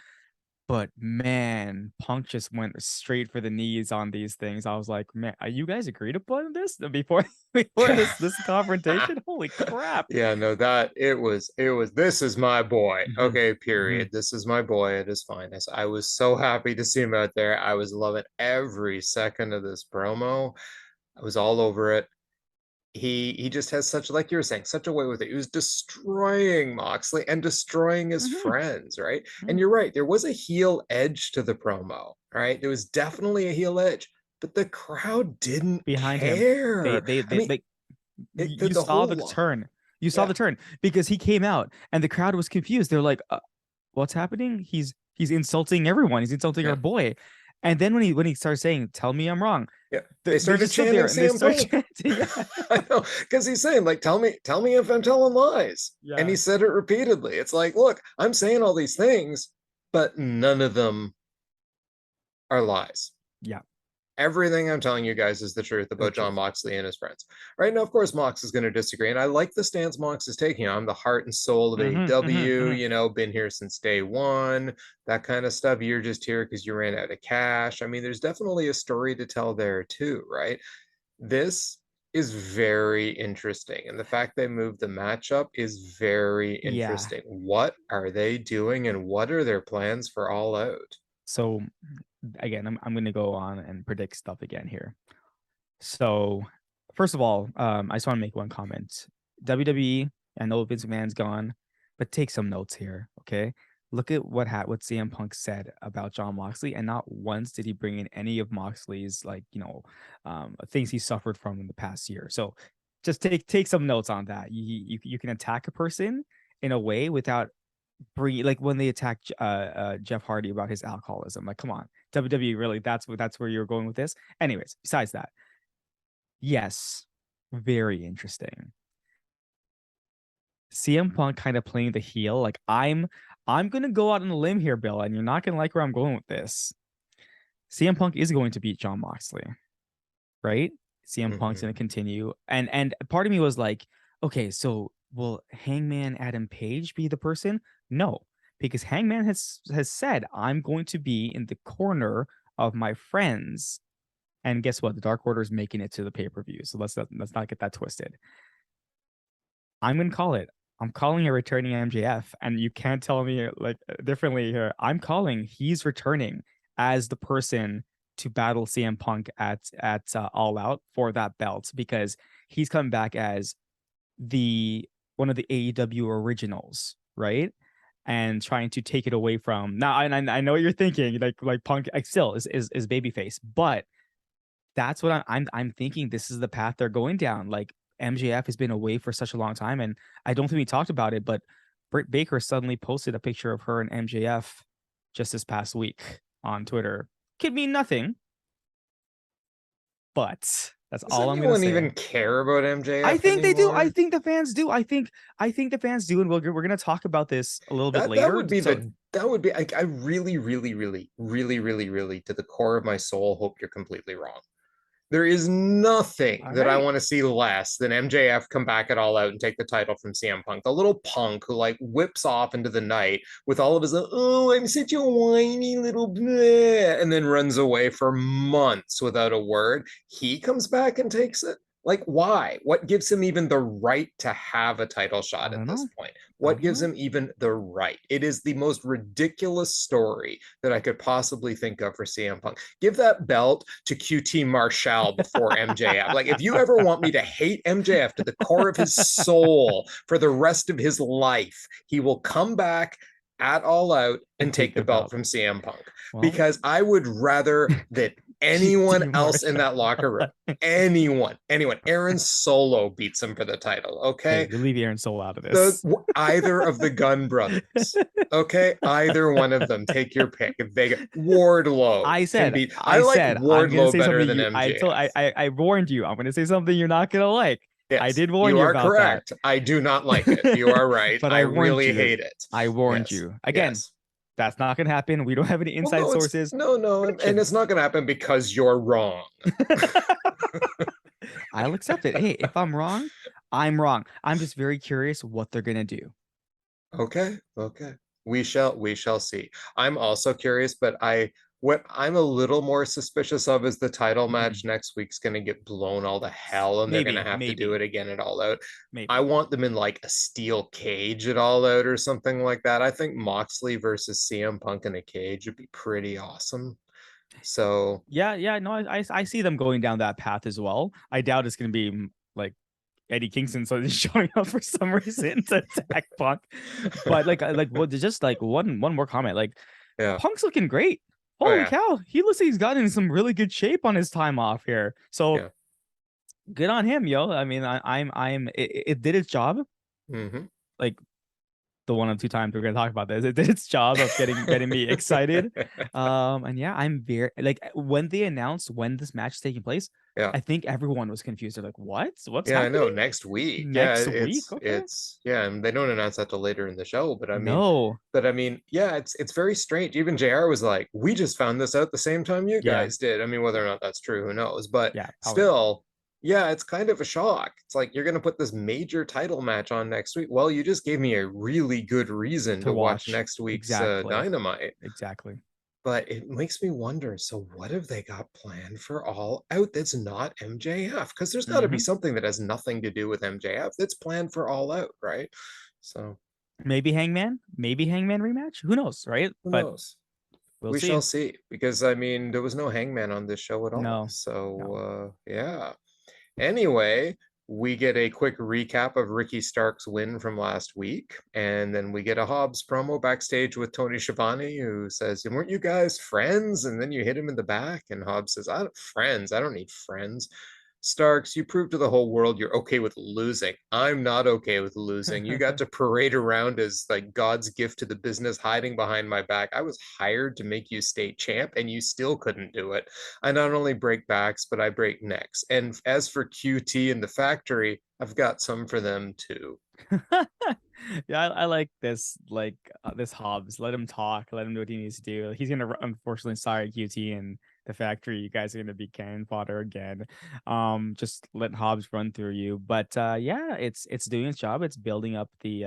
But man, Punk just went straight for the knees on these things. I was like, man, are you guys agreed upon this before before this confrontation? Holy crap. Yeah, no, that it was this is my boy. Mhm, Okay, mhm. period. This is my boy at his finest. I was so happy to see him out there. I was loving every second of this promo. I was all over it. He just has such, like you were saying, such a way with it. He was destroying Moxley and destroying his Mhm, friends, right? And mhm. you're right, there was a heel edge to the promo, right? There was definitely a heel edge, but the crowd didn't Behind him. They care. they I they mean, they you the saw whole the lot. turn. You saw Yeah, the turn because he came out and the crowd was confused. They're like, what's happening? He's insulting everyone. He's insulting our yeah, boy. And then when he starts saying, "Tell me I'm wrong," yeah. they, They they started just stood there chanting and they CM start Punk. chanting. Yeah, I know, because he's saying, like, tell me if I'm telling lies. And he yeah, said it repeatedly. It's like, look, I'm saying all these things, but none of them are lies. yeah. Everything I'm telling you guys is the truth The about John truth. Moxley and his friends. Right now, of course, Mox is going to disagree. And I like the stance Mox is taking. I'm the heart and soul of AEW, been here since day one, that kind of stuff. You're just here because you ran out of cash. I mean, there's definitely a story to tell there too, right? This is very interesting. And the fact they moved the matchup is very Yeah. interesting. What are they doing and what are their plans for All Out? So again, I'm gonna go on and predict stuff again here. So first of all, I just want to make one comment. WWE, I know Vince McMahon's gone, but take some notes here, okay? Look at what CM Punk said about John Moxley, and not once did he bring in any of Moxley's things he suffered from in the past year. So just take some notes on that. You can attack a person in a way without bring, like when they attacked Jeff Hardy about his alcoholism. Like, come on, WWE, really? That's where you're going with this. Anyways, besides that, yes, very interesting. CM Punk kind of playing the heel. Like, I'm gonna go out on a limb here, Bill, and you're not gonna like where I'm going with this. CM Punk is going to beat John Moxley, right? CM Punk's Mm-hmm. gonna continue, and part of me was like, okay, so will Hangman Adam Page be the person? No, because Hangman has said, I'm going to be in the corner of my friends. And guess what? The Dark Order is making it to the pay-per-view. So let's not get that twisted. I'm gonna call it. I'm calling a returning MJF, and you can't tell me like differently here. I'm calling he's returning as the person to battle CM Punk at All Out for that belt, because he's coming back as the one of the AEW originals, right? And trying to take it away from now. And I know what you're thinking, like Punk like, still is babyface, but that's what I'm thinking. This is the path they're going down. Like MJF has been away for such a long time, and I don't think we talked about it, but Britt Baker suddenly posted a picture of her and MJF just this past week on Twitter. Could mean nothing, but that's Does all I'm gonna anyone even say. care about I MJF think they do. I anymore? think the fans do. I think the fans do, and we're gonna talk about this a little bit That later. would be So that would be I really, really, really, really, really, really, to the core of my soul, hope you're completely wrong. There is nothing all that I right, want to see less than MJF come back at All Out and take the title from CM Punk. The little punk who like whips off into the night with all of his, oh, I'm such a whiny little bleh, and then runs away for months without a word. He comes back and takes it. Like, why? What gives him even the right to have a title I shot at don't this know. point? I What don't gives know. him even the right? It is the most ridiculous story that I could possibly think of for CM Punk. Give that belt to QT Marshall before MJF. Like, if you ever want me to hate MJF to the core of his soul for the rest of his life, he will come back at All Out And and take take the the belt belt. from CM Punk. Well, Because I would rather that anyone QT else in that locker room, Marshall. anyone, Aaron Solo beats him for the title, Hey, okay? we leave Aaron Soul out of The this. either of the Gun brothers. Okay, either one of them. Take your pick. If they get Wardlow I can said, beat, I I like said, I'm gonna Wardlow say better something. than MJF. I warned you. I'm gonna say something you're not gonna like. I Yes, did warn you you are about that, correct. I do not like it. You are right. but I I warned really you. hate it. I warned Yes, you again. yes. That's not gonna happen. We don't have any Well, inside no, it's sources. no, and it's Predictions. not going to happen because you're wrong. I'll accept it. Hey, if I'm wrong, I'm wrong. I'm just very curious what they're gonna do. Okay, okay. We shall see. I'm also curious, but what I'm a little more suspicious of is the title match Mhm. next week's going to get blown all to hell, and they're going to Maybe, have to do maybe, it again at All Out. I maybe. want them in like a steel cage at All Out or something like that. I think Moxley versus CM Punk in a cage would be pretty awesome. So Yeah, yeah, no, I see them going down that path as well. I doubt it's gonna be like Eddie Kingston so he's showing up for some reason to attack Punk. But like what just like one more comment. Like yeah, Punk's looking great. oh Holy yeah, cow, he looks like he's gotten in some really good shape on his time off here. So yeah. good on him, yo. I mean, it did its job. Hmm. Like the one or two times we're gonna talk about this. It did its job of getting me excited. And yeah, I'm very like when they announced when this match is taking place, Yeah. I think everyone was confused. They're like, What's Yeah, I know. happening? Next week. Yeah, Next week? Okay. yeah, and they don't announce that till later in the show, No. but I mean, yeah, it's very strange. Even JR was like, "We just found this out the same time you Yeah. guys did." I mean, whether or not that's true, who knows? But Yeah, probably not. still, yeah, it's kind of a shock. It's like you're going to put this major title match on next week. Well, you just gave me a really good reason To to watch watch. next week's Exactly. Dynamite. Exactly. But it makes me wonder, so what have they got planned for All Out that's not MJF? Because there's got to be Hmm. something that has nothing to do with MJF that's planned for All Out, right? So Maybe Hangman. Maybe Hangman rematch. Who knows, right? who But knows? we'll We see. shall see. Because I mean, there was no Hangman on this show at all. No. No. So yeah. Anyway, we get a quick recap of Ricky Stark's win from last week, and then we get a Hobbs promo backstage with Tony Schiavone, who says, "Weren't you guys friends?" And then you hit him in the back, and Hobbs says, "I don't friends. I don't need friends." Starks, you proved to the whole world you're okay with losing. I'm not okay with losing. You got to parade around as like God's gift to the business, hiding behind my back. I was hired to make you state champ, and you still couldn't do it. I not only break backs, but I break necks. And as for QT and the factory, I've got some for them too. Yeah, I like this this Hobbs. Let him talk. Let him do what he needs to do. He's gonna unfortunately sorry QT and the factory. You guys are gonna be cannon fodder again. Just let Hobbs run through you. But yeah, it's doing its job. It's building up the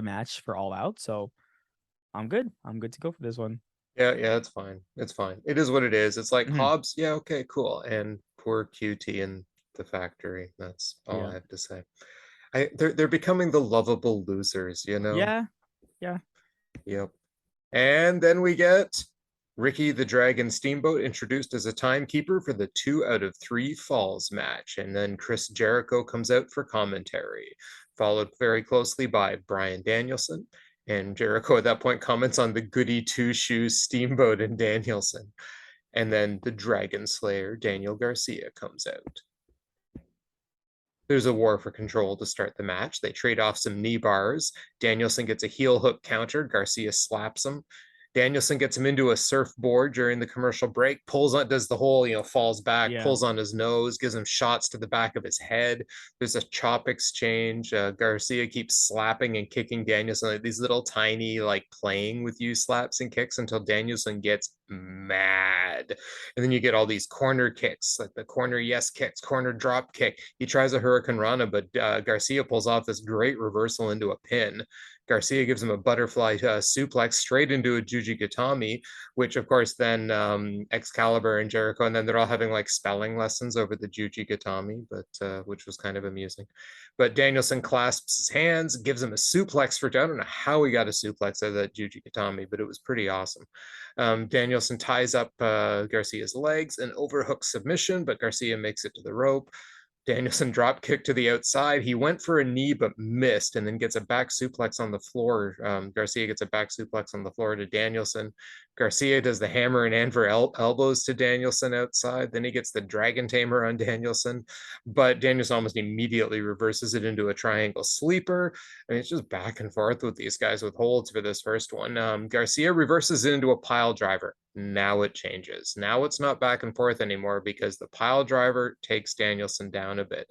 match for All Out. So I'm good. I'm good to go for this one. Yeah, yeah, it's fine. It's fine. It is what it is. It's like Mhm. Hobbs, yeah, okay, cool. And poor QT and the factory. That's all Yeah. I have to say. They're becoming the lovable losers, you know? Yeah. Yeah. Yep. And then we get Ricky the Dragon Steamboat introduced as a timekeeper for the 2 out of 3 falls match. And then Chris Jericho comes out for commentary, followed very closely by Bryan Danielson. And Jericho at that point comments on the goody two shoes Steamboat and Danielson. And then the Dragon Slayer, Daniel Garcia, comes out. There's a war for control to start the match. They trade off some knee bars. Danielson gets a heel hook counter. Garcia slaps him. Danielson gets him into a surfboard during the commercial break, pulls on, does the whole, falls back, Yeah. pulls on his nose, gives him shots to the back of his head. There's a chop exchange. Garcia keeps slapping and kicking Danielson, like these little tiny, like playing with you slaps and kicks until Danielson gets mad. And then you get all these corner kicks, like the corner yes kicks, corner drop kick. He tries a Hurricane Rana, but Garcia pulls off this great reversal into a pin. Garcia gives him a butterfly suplex straight into a Jujigatami, which of course then Excalibur and Jericho, and then they're all having like spelling lessons over the Jujigatami, but which was kind of amusing. But Danielson clasps his hands, gives him a suplex for, I don't know how he got a suplex out of that Jujigatami, but it was pretty awesome. Danielson ties up Garcia's legs, an overhook submission, but Garcia makes it to the rope. Danielson drop kick to the outside. He went for a knee but missed, and then gets a back suplex on the floor. Garcia gets a back suplex on the floor to Danielson. Garcia does the hammer and anvil elbows to Danielson outside. Then he gets the dragon tamer on Danielson, but Danielson almost immediately reverses it into a triangle sleeper. I mean, it's just back and forth with these guys with holds for this first one. Garcia reverses it into a pile driver. Now it changes. Now it's not back and forth anymore because the pile driver takes Danielson down a bit.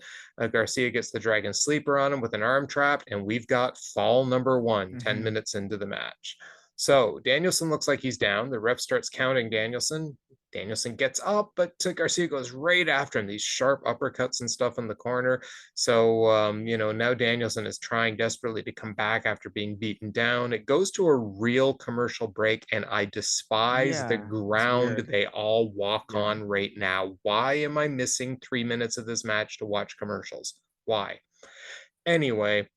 Garcia gets the dragon sleeper on him with an arm trap, and we've got fall number one, 10 Hmm. minutes into the match. So Danielson looks like he's down. The ref starts counting Danielson. Danielson gets up, but Garcia goes right after him. These sharp uppercuts and stuff in the corner. So, now Danielson is trying desperately to come back after being beaten down. It goes to a real commercial break, and I despise the Yeah, it's ground weird. they all walk Yeah. on right now. Why am I missing 3 minutes of this match to watch commercials? Why? Anyway,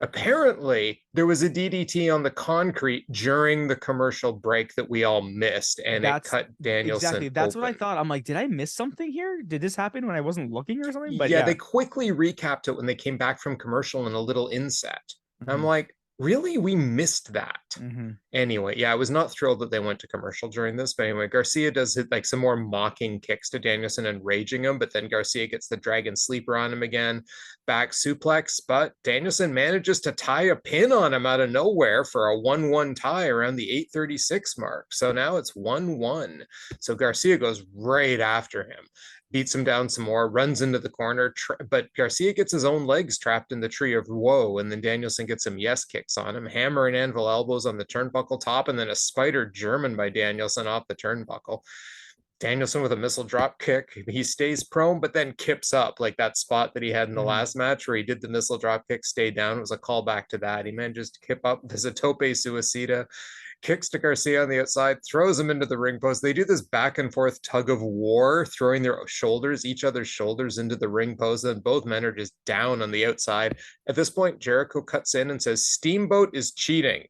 apparently there was a DDT on the concrete during the commercial break that we all missed, and it That's cut Danielson exactly. That's what I open. thought. I'm like, did I miss something here? Did this happen when I wasn't looking or something? But Yeah, yeah. they quickly recapped it when they came back from commercial in a little inset. I'm Hmm. like, really? We missed that. Hmm. Anyway, yeah, I was not thrilled that they went to commercial during this, but anyway, Garcia does hit like some more mocking kicks to Danielson and raging him, but then Garcia gets the dragon sleeper on him again, back suplex, but Danielson manages to tie a pin on him out of nowhere for a 1-1 tie around the 8:36 mark. So now it's 1-1. So Garcia goes right after him, beats him down some more, runs into the corner, but Garcia gets his own legs trapped in the tree of woe, and then Danielson gets some yes kicks on him, hammer and anvil elbows on the turnbuckle top, and then a spider German by Danielson off the turnbuckle. Danielson with a missile drop kick. He stays prone, but then kips up like that spot that he had in the Hmm. last match where he did the missile drop kick, stayed down. It was a callback to that. He manages to kip up. There's a tope suicida, kicks to Garcia on the outside, throws him into the ring post. They do this back and forth tug of war, throwing their shoulders, each other's shoulders into the ring post. And both men are just down on the outside. At this point, Jericho cuts in and says, Steamboat is cheating.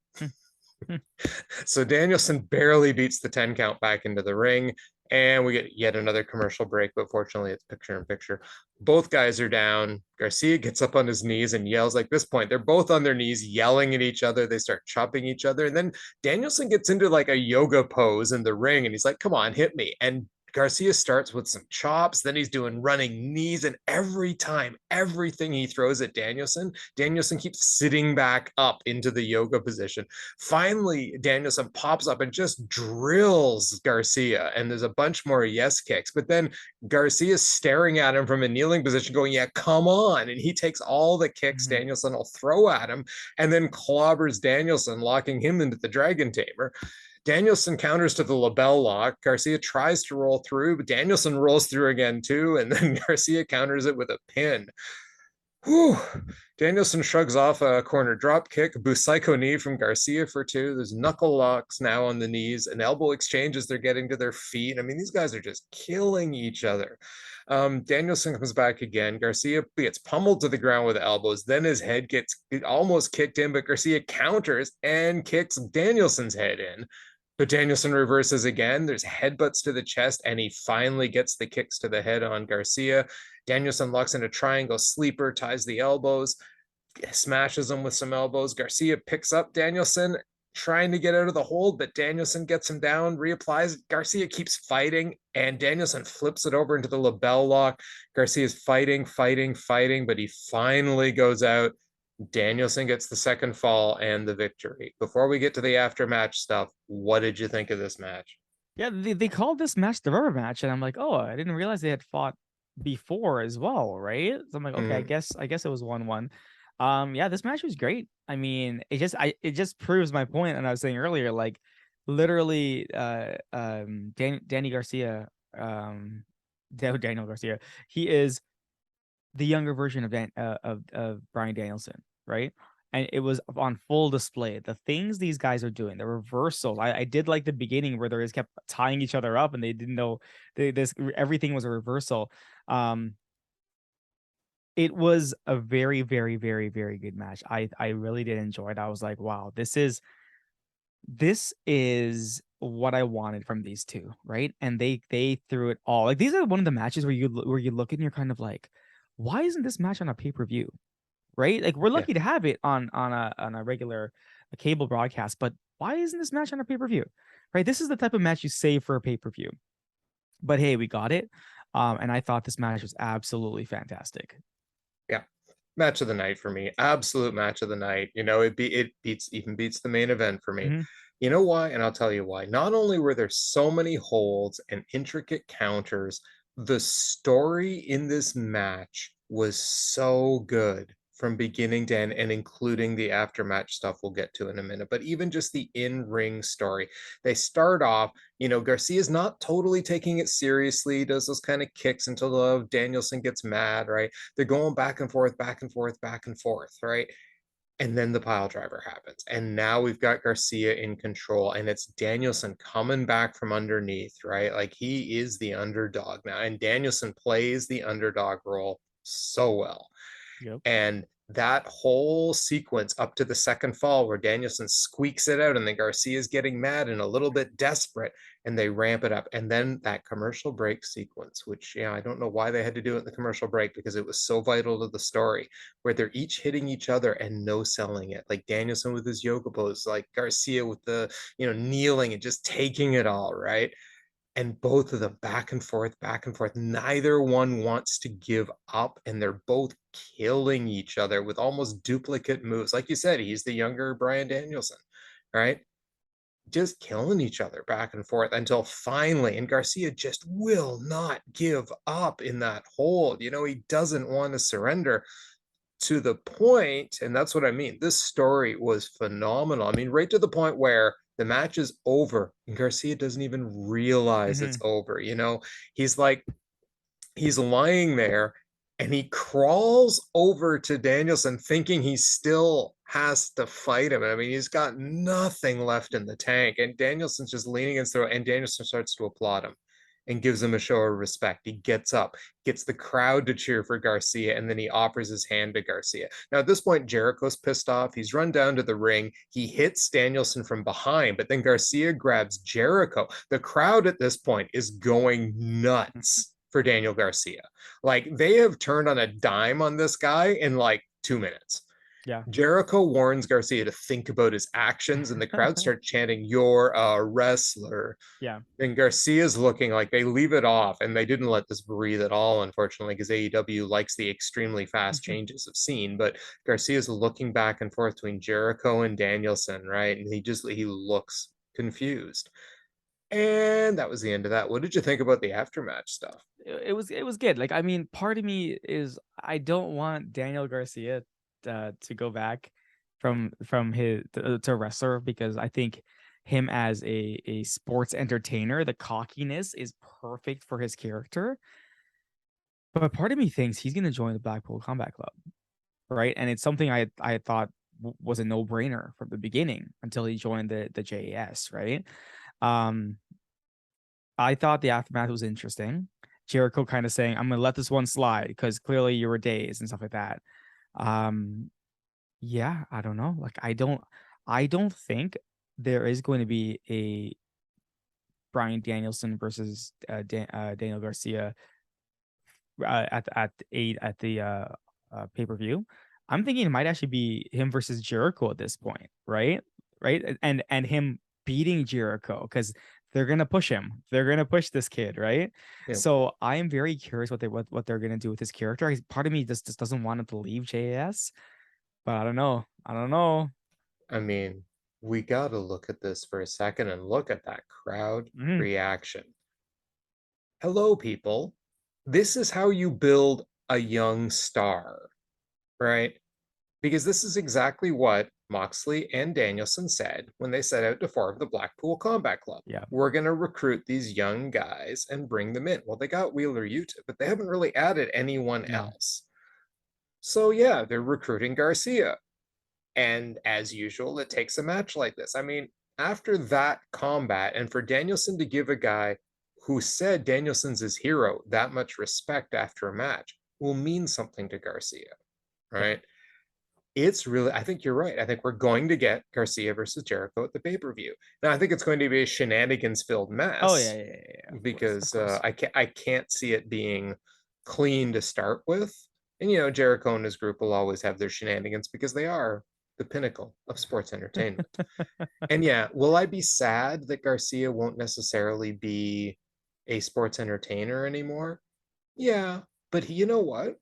So Danielson barely beats the 10 count back into the ring. And we get yet another commercial break, but fortunately it's picture in picture. Both guys are down. Garcia gets up on his knees and yells. Like this point, they're both on their knees yelling at each other. They start chopping each other. And then Danielson gets into like a yoga pose in the ring and he's like, come on, hit me. And Garcia starts with some chops, then he's doing running knees, and every time, everything he throws at Danielson, Danielson keeps sitting back up into the yoga position. Finally, Danielson pops up and just drills Garcia, and there's a bunch more yes kicks, but then Garcia's staring at him from a kneeling position, going, yeah, come on, and he takes all the kicks Hmm. Danielson will throw at him, and then clobbers Danielson, locking him into the Dragon Tamer. Danielson counters to the label lock. Garcia tries to roll through, but Danielson rolls through again too, and then Garcia counters it with a pin. Whew. Danielson shrugs off a corner drop kick, Busaiku knee from Garcia for two. There's knuckle locks now on the knees, and elbow exchanges. They're getting to their feet. I mean, these guys are just killing each other. Danielson comes back again. Garcia gets pummeled to the ground with elbows. Then his head gets almost kicked in, but Garcia counters and kicks Danielson's head in. But Danielson reverses again. There's headbutts to the chest, and he finally gets the kicks to the head on Garcia. Danielson locks in a triangle sleeper, ties the elbows, smashes him with some elbows. Garcia picks up Danielson, trying to get out of the hold, but Danielson gets him down, reapplies. Garcia keeps fighting, and Danielson flips it over into the label lock. Garcia's fighting, but he finally goes out. Danielson gets the second fall and the victory. Before we get to the aftermatch stuff, what did you think of this match? Yeah, they called this match the rubber match, and I'm like, oh, I didn't realize they had fought before as well, right? So I'm like, okay, Mm, I guess it was 1-1. Yeah, this match was great. I mean, it just proves my point, and I was saying earlier, like literally, Danny Garcia, Daniel Garcia, he is the younger version of of Bryan Danielson, right? And it was on full display. The things these guys are doing, the reversals. I did like the beginning where they just kept tying each other up and they didn't know this everything was a reversal. Um, it was a very, very, very, very good match. I really did enjoy it. I was like, wow, this is what I wanted from these two, right? And they threw it all. Like these are one of the matches where you look and you're kind of like, why isn't this match on a pay-per-view? Right? Like we're yeah. lucky to have it on a regular a cable broadcast, but why isn't this match on a pay-per-view? Right? This is the type of match you save for a pay-per-view. But hey, we got it. And I thought this match was absolutely fantastic. Yeah. Match of the night for me. Absolute match of the night. It beats the main event for me. Hmm. You know why? And I'll tell you why. Not only were there so many holds and intricate counters, the story in this match was so good from beginning to end, and including the aftermatch stuff we'll get to in a minute. But even just the in-ring story, they start off, Garcia's not totally taking it seriously, does those kind of kicks until Danielson gets mad, right? They're going back and forth, back and forth, back and forth, right? And then the pile driver happens. And now we've got Garcia in control, and it's Danielson coming back from underneath, right? Like, he is the underdog now. And Danielson plays the underdog role so well. Yep. And that whole sequence up to the second fall where Danielson squeaks it out and then Garcia's getting mad and a little bit desperate, and they ramp it up. And then that commercial break sequence, which, I don't know why they had to do it in the commercial break, because it was so vital to the story, where they're each hitting each other and no selling it. Like Danielson with his yoga pose, like Garcia with the, kneeling and just taking it all, right? And both of them back and forth, back and forth. Neither one wants to give up, and they're both killing each other with almost duplicate moves. Like you said, he's the younger Bryan Danielson, right? Just killing each other back and forth until finally, and Garcia just will not give up in that hold. He doesn't want to surrender, to the point, and that's what I mean. This story was phenomenal. I mean, right to the point where the match is over and Garcia doesn't even realize it's over. He's like, he's lying there and he crawls over to Danielson thinking he still has to fight him. I mean, he's got nothing left in the tank, and Danielson's just leaning against the rope, and Danielson starts to applaud him and gives him a show of respect. He gets up, gets the crowd to cheer for Garcia, and then he offers his hand to Garcia. Now, at this point, Jericho's pissed off. He's run down to the ring. He hits Danielson from behind, but then Garcia grabs Jericho. The crowd at this point is going nuts for Daniel Garcia. Like, they have turned on a dime on this guy in like 2 minutes. Yeah. Jericho warns Garcia to think about his actions, and the crowd starts chanting, "You're a wrestler." Yeah. And Garcia's looking like they leave it off, and they didn't let this breathe at all, unfortunately, because AEW likes the extremely fast changes of scene. But Garcia's looking back and forth between Jericho and Danielson, right? And he looks confused. And that was the end of that. What did you think about the aftermatch stuff? It was good. Like, I mean, part of me is I don't want Daniel Garcia to go back from his to wrestler, because I think him as a sports entertainer, the cockiness is perfect for his character. But part of me thinks he's going to join the Blackpool Combat Club, right? And it's something I thought was a no brainer from the beginning until he joined the JAS, right? Um, I thought the aftermath was interesting. Jericho kind of saying, "I'm gonna let this one slide because clearly you were dazed," and stuff like that. Um, yeah, I don't know. Like, I don't think there is going to be a Bryan Danielson versus Daniel Garcia at the pay per view. I'm thinking it might actually be him versus Jericho at this point, right? Right, and him beating Jericho, because they're gonna push him. They're gonna push this kid, right? Yeah. So I am very curious what they're gonna do with his character. Part of me just doesn't want him to leave JAS, but I don't know. I don't know. I mean, we got to look at this for a second and look at that crowd Mhm. reaction. Hello, people. This is how you build a young star, right? Because this is exactly what Moxley and Danielson said when they set out to form the Blackpool Combat Club. Yeah. We're going to recruit these young guys and bring them in. Well, they got Wheeler Yuta, but they haven't really added anyone No. else. So, yeah, they're recruiting Garcia. And as usual, it takes a match like this. I mean, after that combat, and for Danielson to give a guy who said Danielson's his hero that much respect after a match will mean something to Garcia, Yeah. right? It's really, I think you're right. I think we're going to get Garcia versus Jericho at the pay-per-view. Now, I think it's going to be a shenanigans-filled Oh yeah, mess, yeah, yeah, yeah. Of course, of because course. I can't see it being clean to start with. And Jericho and his group will always have their shenanigans because they are the pinnacle of sports entertainment. And yeah, will I be sad that Garcia won't necessarily be a sports entertainer anymore? Yeah, but you know what?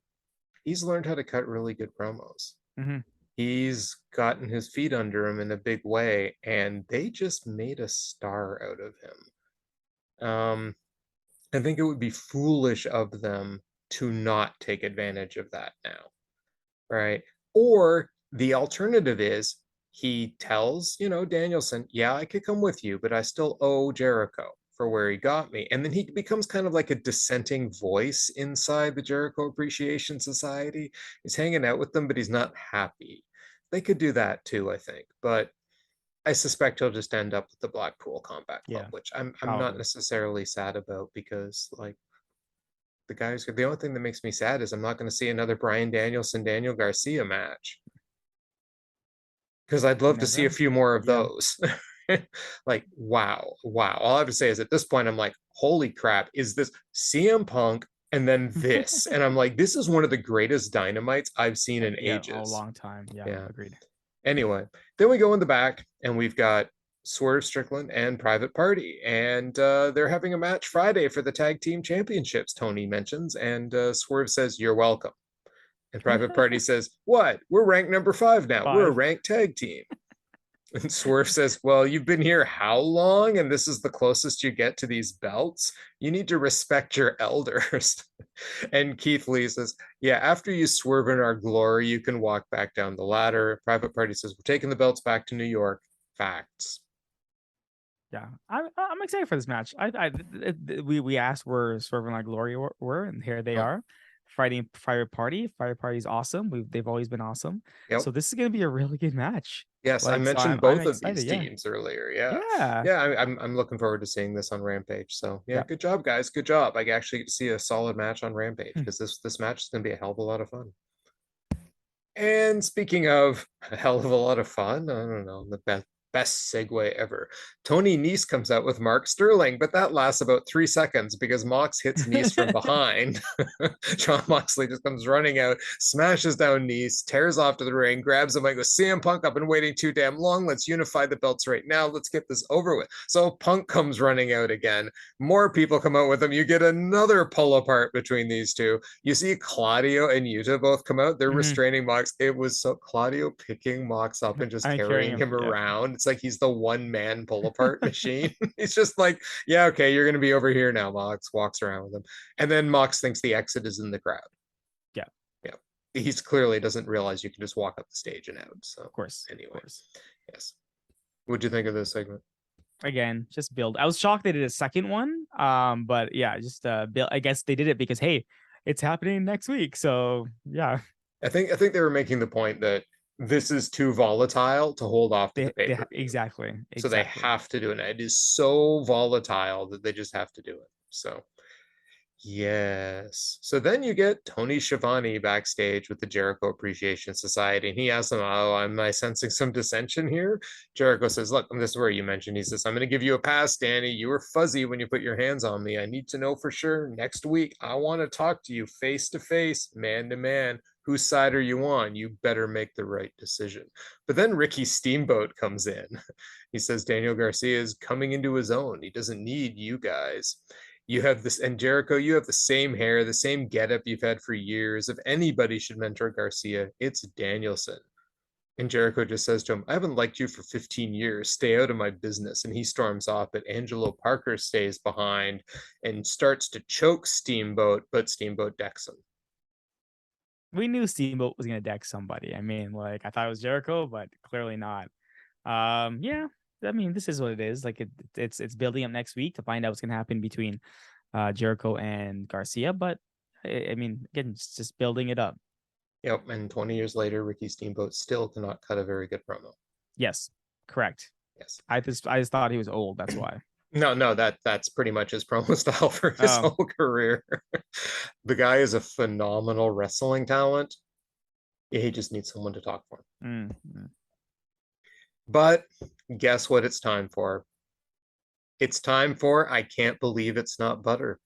He's learned how to cut really good promos. Mhm. He's gotten his feet under him in a big way, and they just made a star out of him. I think it would be foolish of them to not take advantage of that now, right? Or the alternative is he tells, Danielson, yeah, I could come with you, but I still owe Jericho for where he got me. And then he becomes kind of like a dissenting voice inside the Jericho Appreciation Society. He's hanging out with them, but he's not happy. They could do that too, I think. But I suspect he'll just end up with the Blackpool Combat Club, Yeah, which I'm not probably. necessarily sad about because like the only thing that makes me sad is I'm not going to see another Bryan Danielson Daniel Garcia match because I'd You love to never see a know. few more of Yeah. those. Like wow. All I have to say is at this point I'm like, holy crap, is this CM Punk and then this? And I'm like, this is one of the greatest dynamites I've seen in Yeah, a ages. long time. Yeah, Yeah. agreed. Anyway, then we go in the back and we've got Swerve Strickland and Private Party, and they're having a match Friday for the tag team championships. Tony mentions, and Swerve says, "You're welcome." And Private Party says, "What? We're ranked number 5 now. We're a 5. ranked tag team." And Swerve says, "Well, you've been here how long? And this is the closest you get to these belts. You need to respect your elders." And Keith Lee says, "Yeah, after you swerve in our glory, you can walk back down the ladder." Private Party says, "We're taking the belts back to New York." Facts. Yeah, I'm excited for this match. We asked where Swerve and Our Glory were, and here they Yep. are, fighting Fire Party. Fire Party's awesome. They've always been awesome. Yep. So this is gonna be a really good match. Yes, I Like, so mentioned I'm both of these excited. Yeah, teams earlier. Yeah. yeah, Yeah, I'm looking forward to seeing this on Rampage. So yeah, yeah. good job, guys. Good job. I actually get to see a solid match on Rampage Hmm. because this match is gonna be a hell of a lot of fun. And speaking of a hell of a lot of fun, I don't know, the best segue ever. Tony Nese comes out with Mark Sterling, but that lasts about 3 seconds because Mox hits Nese from behind. John Moxley just comes running out, smashes down Nese, tears off to the ring, grabs him and goes, CM Punk, I've been waiting too damn long. Let's unify the belts right now. Let's get this over with. So Punk comes running out again. More people come out with him. You get another pull apart between these two. You see Claudio and Yuta both come out. They're Hmm. restraining Mox. It was so Claudio picking Mox up and just I carry carrying him. him Yeah, around. It's like he's the one man pull apart machine. He's just like, yeah, okay, you're going to be over here now, Mox. Walks around with him. And then Mox thinks the exit is in the crowd. yeah. Yeah. He's clearly doesn't realize you can just walk up the stage and out. So, Of course, of anyway, course. yes. What'd you think of this segment? Again, just build. I was shocked they did a second one. But yeah, just build. I guess they did it because hey, it's happening next week. So yeah, I think they were making the point that this is too volatile to hold off to the pay-per-view. exactly, So they exactly. have to do it. It is so volatile that they just have to do it. So yes. So then you get Tony Schiavone backstage with the Jericho Appreciation Society, and he asks them, "Oh, am I sensing some dissension here?" Jericho says, "Look, this is where you mentioned." He says, "I'm going to give you a pass, Danny. You were fuzzy when you put your hands on me. I need to know for sure next week. I want to talk to you face to face, man to man. Whose side are you on? You better make the right decision." But then Ricky Steamboat comes in. He says Daniel Garcia is coming into his own. He doesn't need you guys. You have this, and Jericho, you have the same hair, the same getup you've had for years. If anybody should mentor Garcia, it's Danielson. And Jericho just says to him, "I haven't liked you for 15 years. Stay out of my business." And he storms off, but Angelo Parker stays behind and starts to choke Steamboat, but Steamboat decks him. We knew Steamboat was gonna deck somebody. I mean, like I thought it was Jericho, but clearly not. Yeah. I mean, this is what it is. Like it's building up next week to find out what's gonna happen between Jericho and Garcia. But I mean, again, it's just building it up. Yep. And 20 years later, Ricky Steamboat still cannot cut a very good promo. Yes, correct. Yes. I just thought he was old. That's why. No, that's pretty much his promo style for his Oh, whole career. The guy is a phenomenal wrestling talent. Yeah, he just needs someone to talk for him. mm. But guess what it's time for? It's time for I Can't Believe It's Not Butter.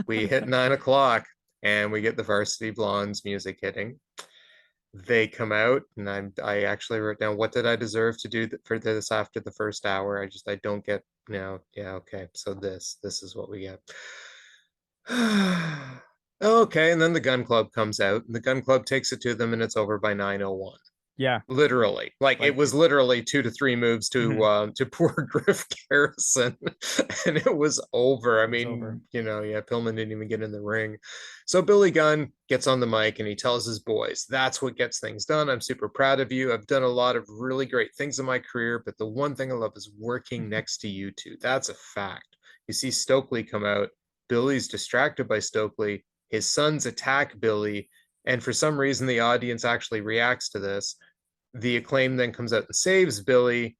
We hit 9 o'clock and we get the Varsity Blondes music hitting. They come out and I actually wrote down what did I deserve to do for this after the first hour. I don't get now. Yeah, okay. So this is what we get. Okay, and then the Gun Club comes out and the Gun Club takes it to them and it's over by 9:01. Yeah, Literally, like it like was literally 2 to 3 moves mhm, to poor Griff Garrison, and it was over. I it was over. mean, yeah, Pillman didn't even get in the ring. So Billy Gunn gets on the mic and he tells his boys, "That's what gets things done. I'm super proud of you. I've done a lot of really great things in my career, but the one thing I love is working next to you two. That's a fact." You see Stokely come out. Billy's distracted by Stokely. His sons attack Billy, and for some reason, the audience actually reacts to this. The Acclaim then comes out and saves Billy,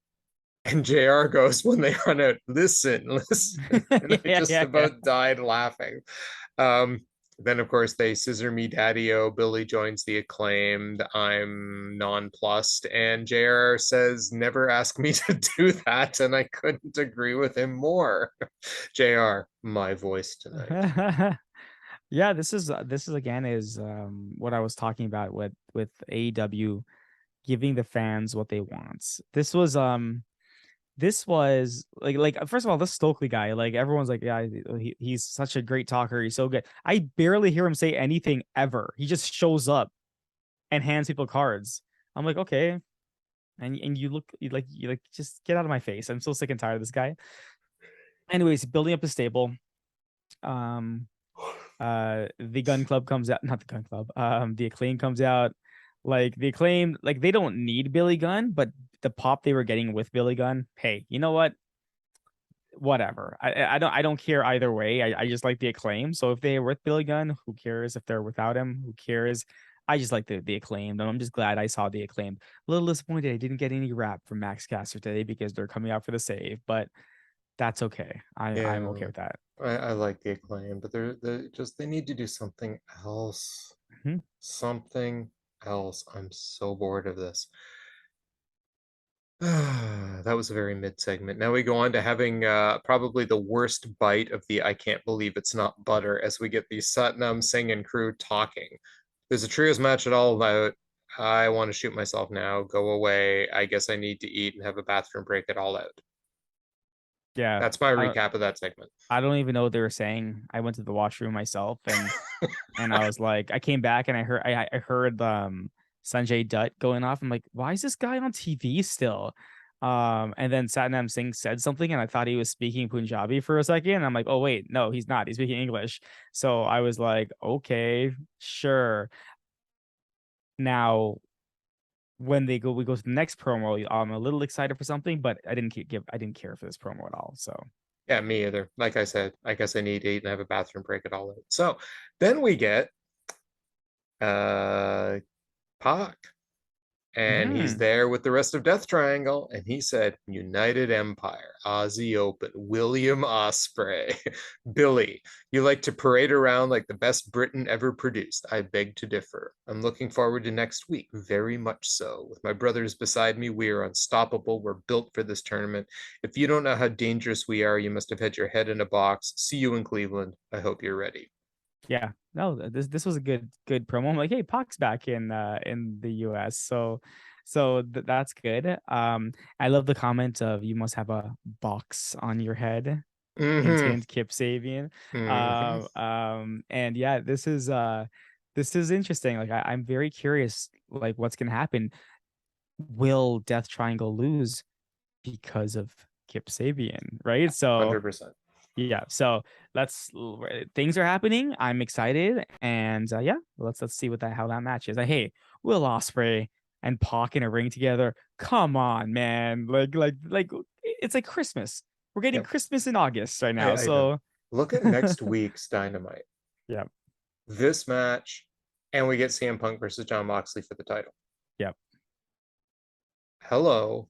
and JR goes when they run out, "Listen, listen." And I Yeah, just yeah, yeah. about died laughing. Um, then, of course, they scissor me daddy-o. Billy joins the Acclaimed. I'm nonplussed. And JR says, "Never ask me to do that." And I couldn't agree with him more. JR, my voice tonight. Yeah, this is again is what I was talking about with AEW giving the fans what they want. This was like first of all, this Stokely guy, like everyone's like, yeah, he's such a great talker, he's so good. I barely hear him say anything ever. He just shows up and hands people cards. I'm like, okay. And you just get out of my face. I'm so sick and tired of this guy. Anyways, building up a stable. Um the gun club comes out, not the gun club, the Acclaim comes out. Like the Acclaim, like they don't need Billy Gunn, but the pop they were getting with Billy Gunn, hey, you know what, whatever. I don't care either way. I just like the Acclaim. So if they're with Billy Gunn, who cares? If they're without him, who cares? I just like the Acclaimed, and I'm just glad I saw the Acclaimed. A little disappointed I didn't get any rap from Max Caster today because they're coming out for the save, but that's okay. I'm Yeah, okay with that. I like the Acclaim, but they need to do something else. Mhm. Something else. I'm so bored of this. That was a very mid segment. Now we go on to having probably the worst bite of the "I can't believe it's not butter" as we get the Satnam Singh and crew talking. There's a trios match at All Out. I want to shoot myself now. Go away. I guess I need to eat and have a bathroom break at All Out. Yeah. That's my I recap of that segment. I don't even know what they were saying. I went to the washroom myself, and I was like, I came back and I heard Sanjay Dutt going off. I'm like, why is this guy on TV still? And then Satnam Singh said something, and I thought he was speaking Punjabi for a second. And I'm like, oh wait, no, he's not. He's speaking English. So I was like, okay, sure. Now when we go to the next promo, I'm a little excited for something, but I didn't care for this promo at all. So Yeah, me either. Like I said, I guess I need to eat and have a bathroom break at All Out. So then we get uh Pac. And he's mhm. there with the rest of Death Triangle, and he said, "United Empire, Aussie Open, William Ospreay." "Billy, you like to parade around like the best Britain ever produced. I beg to differ. I'm looking forward to next week, very much so. With my brothers beside me, we are unstoppable. We're built for this tournament. If you don't know how dangerous we are, you must have had your head in a box. See you in Cleveland. I hope you're ready." Yeah, no, this was a good promo. I'm like, hey, Pac's back in the US, so that's good. I love the comment of you must have a box on your head. Hint, Mm-hmm. hint, Kip Sabian. Mm-hmm. And yeah, this is interesting. Like I'm very curious, like what's gonna happen. Will Death Triangle lose because of Kip Sabian, right? So 100%. yeah, so let's things are happening. I'm excited, and yeah, let's see what that how that match is. Hey, Will Ospreay and Pac in a ring together. Come on, man! Like it's like Christmas. We're getting Yep. Christmas in August right now, I know. so Look at next week's Dynamite. yeah, This match, and we get CM Punk versus John Moxley for the title. yeah, Hello.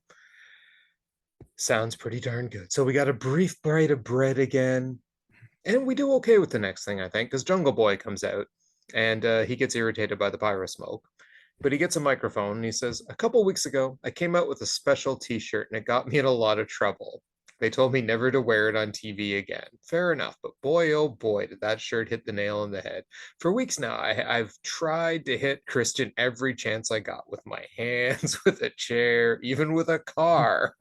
Sounds pretty darn good. So we got a brief bite of bread again. And we do okay with the next thing, I think, because Jungle Boy comes out and he gets irritated by the pyro smoke. But he gets a microphone and he says, "A couple weeks ago, I came out with a special t shirt and it got me in a lot of trouble. They told me never to wear it on TV again." Fair enough, but boy, oh boy, did that shirt hit the nail on the head. For weeks now, I've tried to hit Christian every chance I got with my hands, with a chair, even with a car,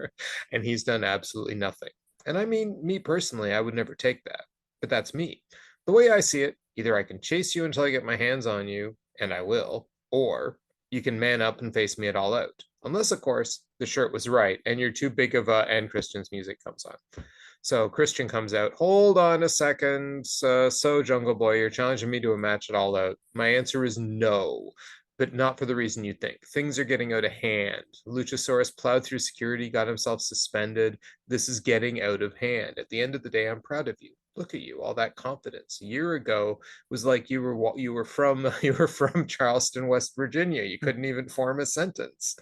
and he's done absolutely nothing. And I mean, me personally, I would never take that, but that's me. The way I see it, either I can chase you until I get my hands on you, and I will, or you can man up and face me at All Out. Unless, of course, the shirt was right and you're too big of a, and Christian's music comes on. So Christian comes out. Hold on a second. So Jungle Boy, you're challenging me to a match at All Out. My answer is no, but not for the reason you think. Things are getting out of hand. Luchasaurus plowed through security, got himself suspended. This is getting out of hand. At the end of the day, I'm proud of you. Look at you, all that confidence. A year ago was like you were from Charleston, West Virginia. You couldn't even form a sentence.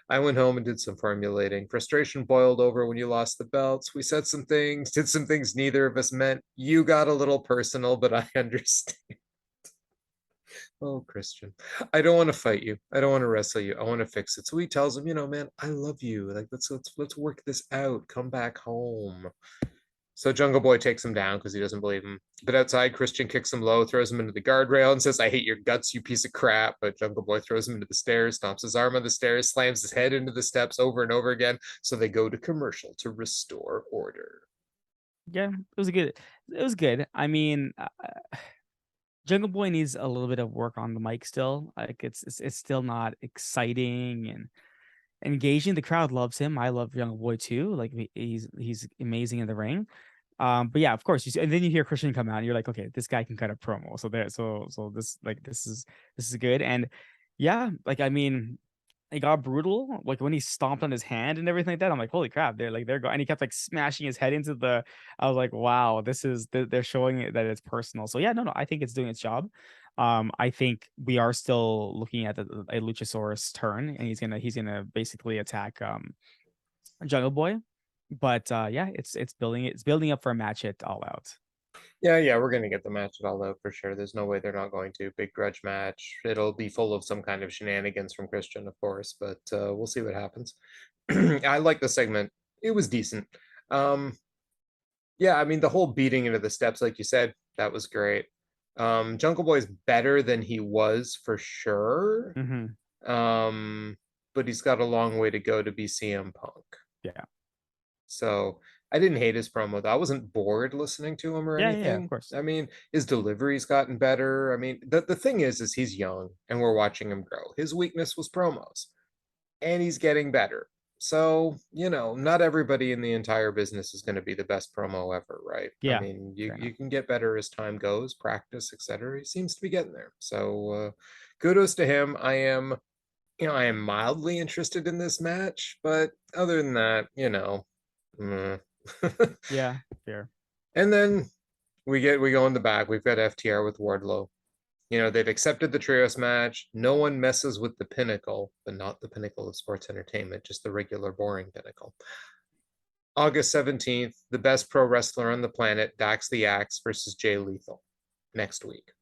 I went home and did some formulating. Frustration boiled over when you lost the belts. We said some things, did some things neither of us meant. You got a little personal, but I understand. Oh, Christian, I don't want to fight you. I don't want to wrestle you. I want to fix it. So he tells him, man, I love you. Like let's work this out. Come back home. So Jungle Boy takes him down because he doesn't believe him. But outside, Christian kicks him low, throws him into the guardrail, and says, I hate your guts, you piece of crap. But Jungle Boy throws him into the stairs, stomps his arm on the stairs, slams his head into the steps over and over again. So they go to commercial to restore order. Yeah, it was good. It was good. I mean, Jungle Boy needs a little bit of work on the mic still. Like it's still not exciting and engaging. The crowd loves him. I love Jungle Boy too. Like he's amazing in the ring. But yeah, of course, and then you hear Christian come out, and you're like, okay, this guy can cut a promo. So this is good. And yeah, like I mean, it got brutal. Like when he stomped on his hand and everything like that, I'm like, holy crap! They're going, and he kept like smashing his head into the. I was like, wow, they're showing it that it's personal. So yeah, no, I think it's doing its job. I think we are still looking at a Luchasaurus turn, and he's gonna basically attack Jungle Boy. But yeah, it's building up for a match at All Out. Yeah, we're gonna get the match at All Out for sure. There's no way they're not going to. Big grudge match. It'll be full of some kind of shenanigans from Christian, of course, but we'll see what happens. I like the segment. It was decent. Yeah, I mean the whole beating into the steps, like you said, that was great. Jungle Boy's better than he was for sure. But he's got a long way to go to be CM Punk. Yeah. So I didn't hate his promo though. I wasn't bored listening to him or Yeah, anything. of course. I mean, his delivery's gotten better. I mean, the thing is he's young and we're watching him grow. His weakness was promos, and he's getting better. So, not everybody in the entire business is going to be the best promo ever, right? I Yeah. mean, you can get better as time goes, practice, etc. He seems to be getting there. So, kudos to him. I am mildly interested in this match, but other than that, Yeah, fair. And then we go in the back. We've got FTR with Wardlow. They've accepted the trios match. No one messes with the pinnacle, but not the pinnacle of sports entertainment, just the regular boring pinnacle. August 17th, the best pro wrestler on the planet, Dax the Axe versus Jay Lethal next week.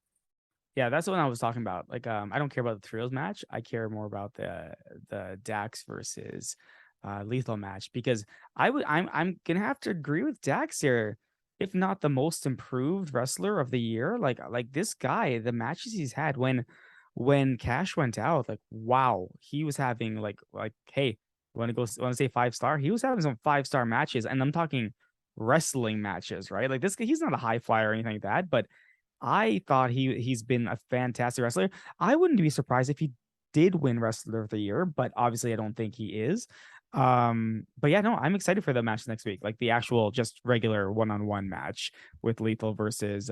Yeah, that's what I was talking about. Like, I don't care about the trios match. I care more about the Dax versus Lethal match, because I'm gonna have to agree with Dax here. If not the most improved wrestler of the year, like this guy, the matches he's had when Cash went out, like wow, he was having like hey, want to say 5-star? He was having some 5-star matches, and I'm talking wrestling matches, right? Like this guy, he's not a high flyer or anything like that, but I thought he's been a fantastic wrestler. I wouldn't be surprised if he did win Wrestler of the Year, but obviously I don't think he is. But yeah, no, I'm excited for the match next week, like the actual just regular one-on-one match with Lethal versus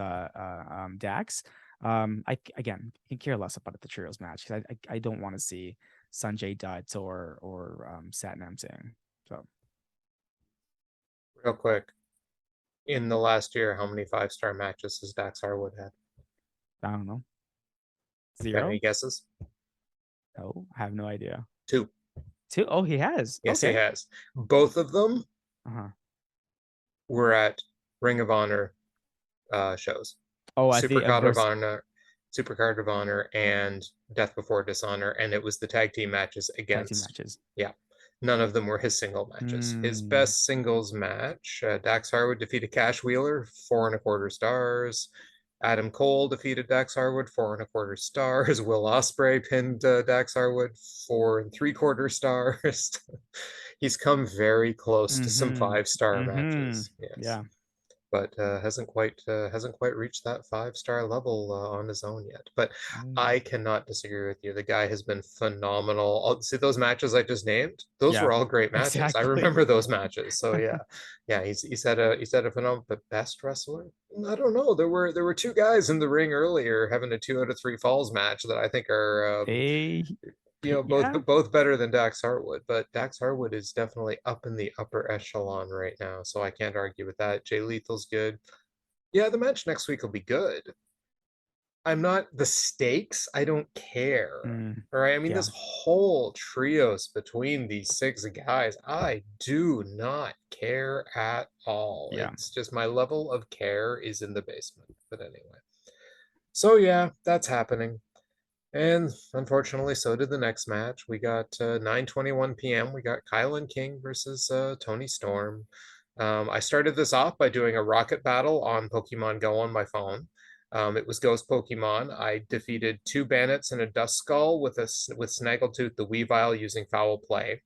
Dax. I can care less about the trios match because I don't want to see Sanjay Dutt or Satnam Singh. So Real quick, in the last year, how many 5-star matches has Dax Harwood had? I don't know. Got 0? any guesses? No, I have no idea. 2. 2? Oh, he has. Yes, Okay. he has. Both of them were at Ring of Honor shows. Oh, I think Supercard of Honor, and Death Before Dishonor, and it was the tag team matches tag team against. matches. Yeah, none of them were his single matches. His best singles match, Dax Harwood defeated Cash Wheeler, 4.25 stars. Adam Cole defeated Dax Harwood, 4.25 stars. Will Ospreay pinned Dax Harwood, 4.75 stars. He's come very close to some 5-star matches. Yes. Yeah. but hasn't quite reached that 5-star level on his own yet. But Mm. I cannot disagree with you. The guy has been phenomenal. See those matches I just named? Those Yeah, were all great matches. I exactly. remember those matches. So yeah, he's had a phenomenal. But best wrestler? I don't know. There were two guys in the ring earlier having a 2 out of 3 falls match that I think are They, both yeah, better than Dax Harwood, but Dax Harwood is definitely up in the upper echelon right now, so I can't argue with that. Jay Lethal's good. Yeah, the match next week will be good. I'm not the stakes, I don't care. mm, All right. I mean, yeah, this whole trios between these 6 guys, I do not care at all. yeah. It's just my level of care is in the basement. But anyway. So yeah, that's happening. And unfortunately, so did the next match. We got 9:21 p.m. We got Kylan King versus Tony Storm. I started this off by doing a rocket battle on Pokemon Go on my phone. It was Ghost Pokemon. I defeated 2 Bandits and a Duskull with Snaggletooth the Weavile using foul play.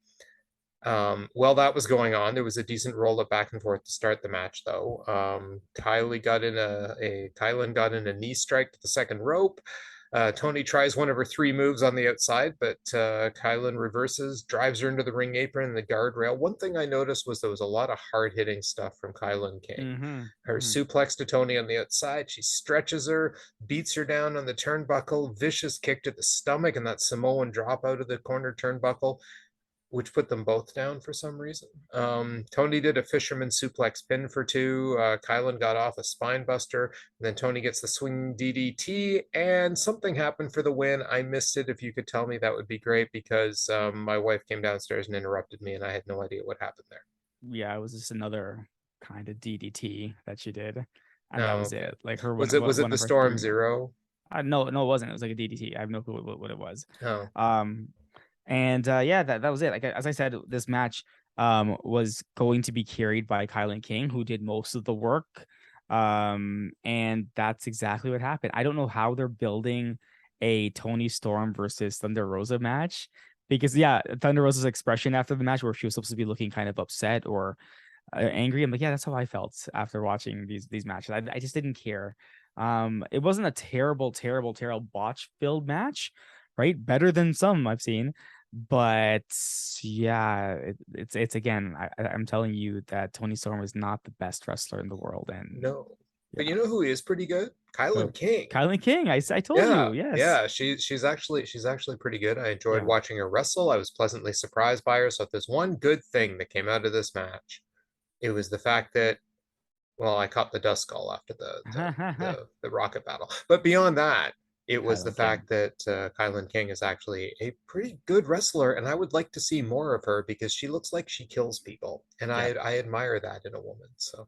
While that was going on, there was a decent roll up back and forth to start the match, though. Kylan got in a knee strike to the second rope. Tony tries one of her 3 moves on the outside, but Kylan reverses, drives her into the ring apron and the guardrail. One thing I noticed was there was a lot of hard hitting stuff from Kylan King. Mm-hmm, Her mm-hmm. suplex to Tony on the outside, she stretches her, beats her down on the turnbuckle, vicious kick to the stomach, and that Samoan drop out of the corner turnbuckle, which put them both down for some reason. Tony did a fisherman suplex pin for 2. Kylan got off a spine buster. Then Tony gets the swinging DDT, and something happened for the win. I missed it. If you could tell me, that would be great, because my wife came downstairs and interrupted me, and I had no idea what happened there. Yeah, it was just another kind of DDT that she did, and that Oh, was okay. it. Like her Was it one the of her Storm 3 moves. Zero? No, no, it wasn't. It was like a DDT. I have no clue what it was. Oh, Um, and yeah, that was it. Like as I said, this match was going to be carried by Kylan King, who did most of the work. And that's exactly what happened. I don't know how they're building a Tony Storm versus Thunder Rosa match, because yeah, Thunder Rosa's expression after the match, where she was supposed to be looking kind of upset or angry. I'm like, yeah, that's how I felt after watching these matches. I just didn't care. It wasn't a terrible botch filled match, right? Better than some I've seen, but yeah, it's again, I'm telling you that Tony Storm is not the best wrestler in the world, and no. But yeah, you know who is pretty good? so Kylan King. Kylan King, I told Yeah, you, yes, yeah, she's actually pretty good. I enjoyed yeah. watching her wrestle. I was pleasantly surprised by her. So if there's one good thing that came out of this match, it was the fact that, well, I caught the dust skull after the rocket battle. But beyond that, it was the Kylan King, fact that Kylan King is actually a pretty good wrestler, and I would like to see more of her, because she looks like she kills people, and yeah. I admire that in a woman. So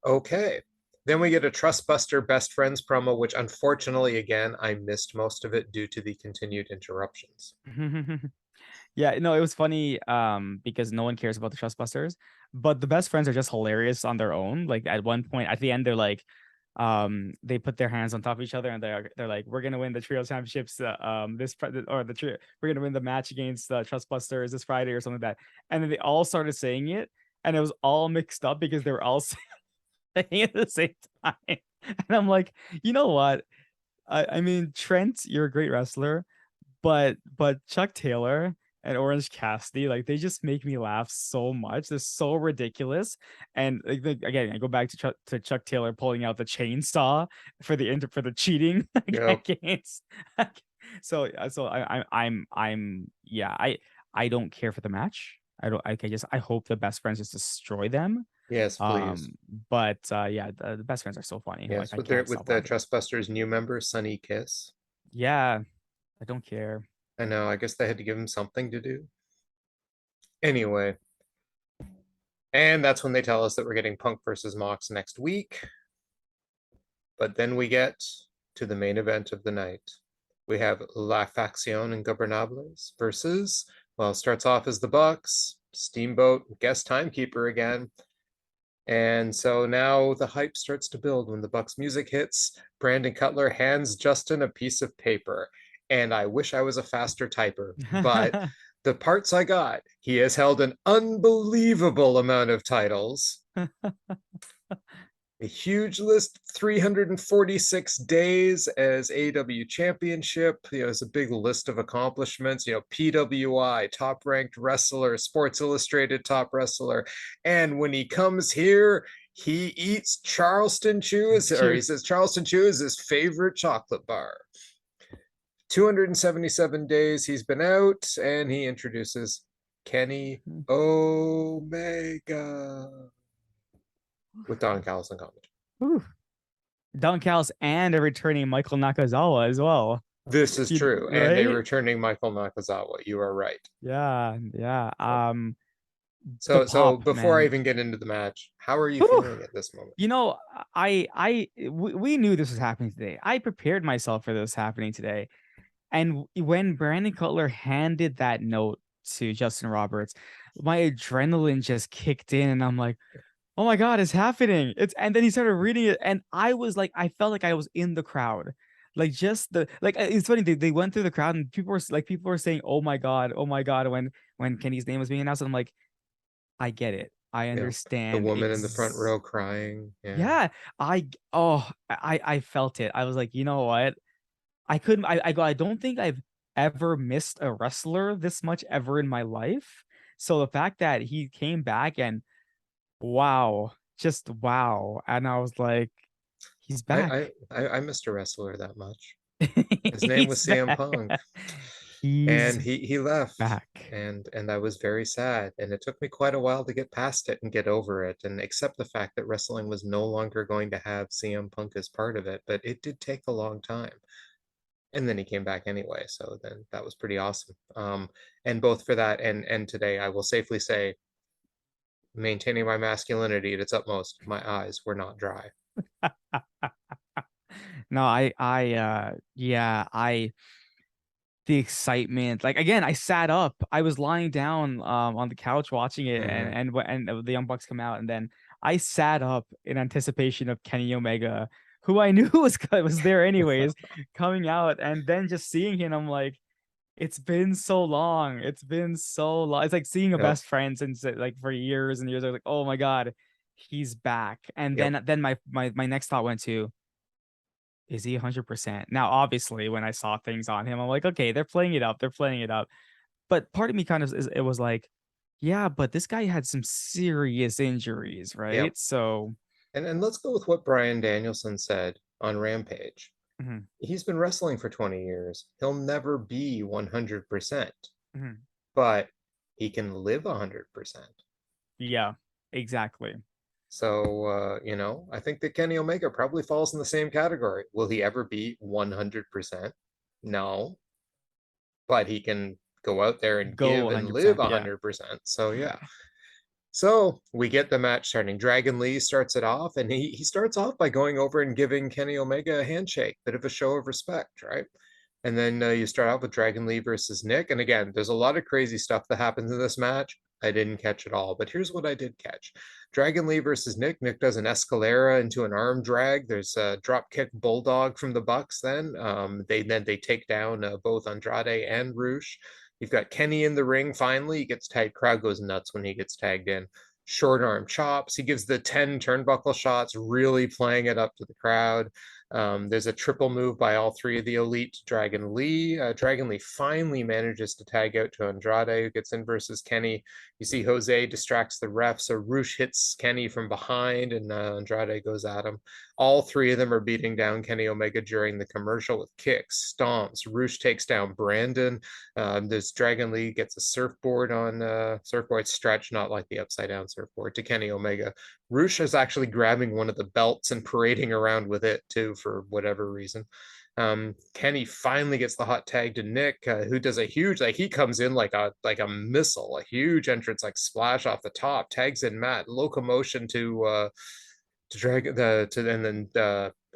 okay. Then we get a Trustbuster Best Friends promo, which unfortunately, again, I missed most of it due to the continued interruptions. Yeah, no, it was funny because no one cares about the Trustbusters, but the best friends are just hilarious on their own. Like at one point at the end, they're like they put their hands on top of each other and they're like, we're gonna win the trio championships or the trio, we're gonna win the match against the Trustbusters this Friday or something like that. And then they all started saying it, and it was all mixed up because they were all saying it at the same time. And I'm like, you know what? I mean, Trent, you're a great wrestler, but Chuck Taylor and Orange Cassidy, like they just make me laugh so much. They're so ridiculous. And like, again, I go back to Chuck Taylor pulling out the chainsaw for the cheating Yep. against. I'm yeah, I don't care for the match. I don't. I hope the best friends just destroy them. Yes, please. Um, but yeah, the best friends are so funny. Like Yes, I with their can't with stop the laughing. Trustbusters new member, Sunny Kiss. Yeah, I don't care. I know, I guess they had to give him something to do. Anyway, and that's when they tell us that we're getting Punk versus Mox next week. But then we get to the main event of the night. We have La Faccion Ingobernables versus, well, starts off as the Bucks, Steamboat, guest timekeeper again. And so now the hype starts to build when the Bucks music hits. Brandon Cutler hands Justin a piece of paper. And I wish I was a faster typer, but the parts I got, he has held an unbelievable amount of titles. A huge list, 346 days as AEW championship. It's a big list of accomplishments. PWI, top ranked wrestler, Sports Illustrated top wrestler. And when he comes here, he eats Charleston Chews, or he says Charleston Chew is his favorite chocolate bar. 277 days he's been out, and he introduces Kenny Omega with Don Callis on commentary. Don Callis and a returning Michael Nakazawa as well. This is true. Right? And a returning Michael Nakazawa. You are right. Yeah. So before I even get into the match, how are you feeling at this moment? We knew this was happening today. I prepared myself for this happening today. And when Brandon Cutler handed that note to Justin Roberts, my adrenaline just kicked in, and I'm like, oh my God, it's happening. And then he started reading it, and I was like, I felt like I was in the crowd. Like, just it's funny, they went through the crowd, and people were saying, oh my God, when Kenny's name was being announced. And I'm like, I get it. I understand. The woman in the front row crying. Yeah. I felt it. I was like, you know what? I couldn't. I don't think I've ever missed a wrestler this much ever in my life. So the fact that he came back and wow, just wow, and I was like, he's back. I missed a wrestler that much. His name was CM Punk. And he left back. And I was very sad. And it took me quite a while to get past it and get over it and accept the fact that wrestling was no longer going to have CM Punk as part of it. But it did take a long time. And then he came back anyway. So then that was pretty awesome. And both for that and today, I will safely say, maintaining my masculinity at its utmost, my eyes were not dry. No, the excitement, like, again, I sat up. I was lying down on the couch watching it, and the Young Bucks come out, and then I sat up in anticipation of Kenny Omega, who I knew was there anyways, coming out, and then just seeing him, I'm like, it's been so long. It's been so long. It's like seeing a best friend since like for years and years. I was like, oh my God, he's back. And then my next thought went to, is he 100%? Now, obviously, when I saw things on him, I'm like, okay, they're playing it up. They're playing it up. But part of me kind of, it was like, yeah, but this guy had some serious injuries, right? Yep. So. And let's go with what Bryan Danielson said on Rampage. Mm-hmm. He's been wrestling for 20 years. He'll never be 100%, Mm-hmm. but he can live 100%. Yeah, exactly. So, I think that Kenny Omega probably falls in the same category. Will he ever be 100%? No. But he can go out there and give and live 100%. Yeah. So, yeah. So we get the match starting. Dragon Lee starts it off, and he starts off by going over and giving Kenny Omega a handshake, bit of a show of respect, right? And then you start out with Dragon Lee versus Nick. And again, there's a lot of crazy stuff that happens in this match. I didn't catch it all, but here's what I did catch. Dragon Lee versus Nick. Nick does an Escalera into an arm drag. There's a drop kick bulldog from the Bucks then. They take down both Andrade and Rush. You've got Kenny in the ring. Finally, he gets tagged. Crowd goes nuts when he gets tagged in. Short arm chops. He gives the 10 turnbuckle shots, really playing it up to the crowd. There's a triple move by all three of the elite to Dragon Lee. Dragon Lee finally manages to tag out to Andrade, who gets in versus Kenny. You see Jose distracts the ref, so Rush hits Kenny from behind, and Andrade goes at him. All three of them are beating down Kenny Omega during the commercial with kicks, stomps. Rush takes down Brandon. There's Dragon Lee gets a surfboard on surfboard stretch, not like the upside down surfboard, to Kenny Omega. Rush is actually grabbing one of the belts and parading around with it too, for whatever reason. Kenny finally gets the hot tag to Nick, who does a huge, like, he comes in like a missile, a huge entrance, like splash off the top, tags in Matt, locomotion to drag and then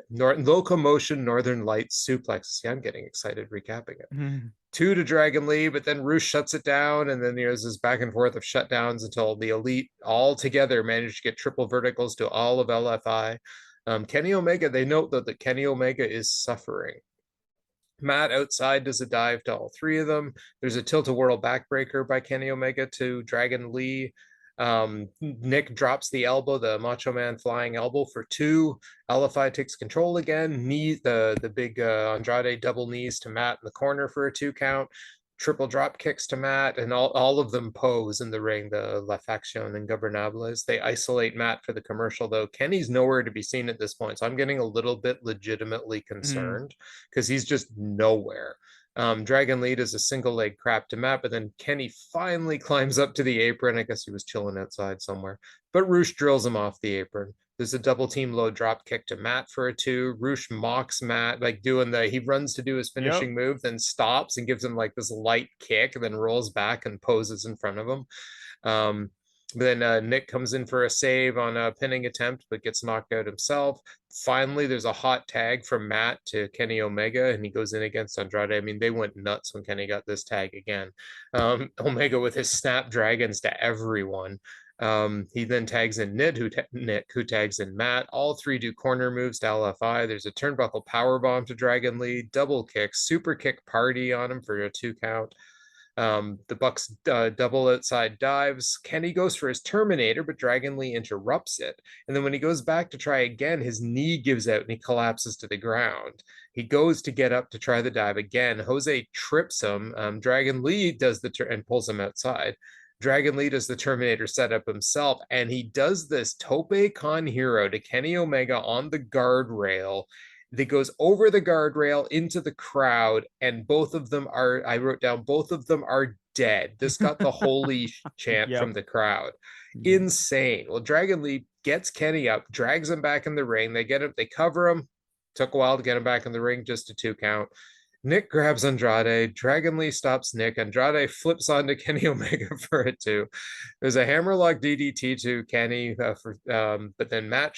locomotion Northern Lights suplex. See, I'm getting excited recapping it. Mm-hmm. 2 to Dragon Lee, but then Rush shuts it down, and then there's this back and forth of shutdowns until the elite all together managed to get triple verticals to all of LFI. Kenny Omega, they note though that Kenny Omega is suffering. Matt outside does a dive to all three of them. There's a tilt-a-whirl backbreaker by Kenny Omega to Dragon Lee. Nick drops the elbow, the Macho Man flying elbow for 2. LFI takes control again. The big Andrade double knees to Matt in the corner for a 2 count. Triple drop kicks to Matt, and all of them pose in the ring, the La Faccion Ingobernables. They isolate Matt for the commercial, though. Kenny's nowhere to be seen at this point, so I'm getting a little bit legitimately concerned because he's just nowhere. Dragon Lee does a single leg crap to Matt, but then Kenny finally climbs up to the apron. I guess he was chilling outside somewhere, but Roosh drills him off the apron. There's a double team low drop kick to Matt for a 2. Roosh mocks Matt, like he runs to do his finishing move, then stops and gives him like this light kick, and then rolls back and poses in front of him. Then Nick comes in for a save on a pinning attempt, but gets knocked out himself. Finally, there's a hot tag from Matt to Kenny Omega, and he goes in against Andrade. I mean, they went nuts when Kenny got this tag again. Omega with his snapdragons to everyone. He then tags in Nick, who tags in Matt. All 3 do corner moves to LFI. There's a turnbuckle powerbomb to Dragon Lee, double kick, super kick party on him for a 2 count. The Bucks double outside dives. Kenny goes for his Terminator, but Dragon Lee interrupts it. And then when he goes back to try again, his knee gives out and he collapses to the ground. He goes to get up to try the dive again. Jose trips him. Dragon Lee does and pulls him outside. Dragon Lee does the Terminator setup himself, and he does this tope con hero to Kenny Omega on the guardrail that goes over the guardrail into the crowd, and both of them are, I wrote down, both of them are dead. This got the holy chant from the crowd. Insane. Well, Dragon Lee gets Kenny up, drags him back in the ring. They get him, they cover him. Took a while to get him back in the ring, just a 2 count. Nick grabs Andrade. Dragon Lee stops Nick. Andrade flips onto Kenny Omega for a 2. There's a hammerlock DDT to Kenny, but then Matt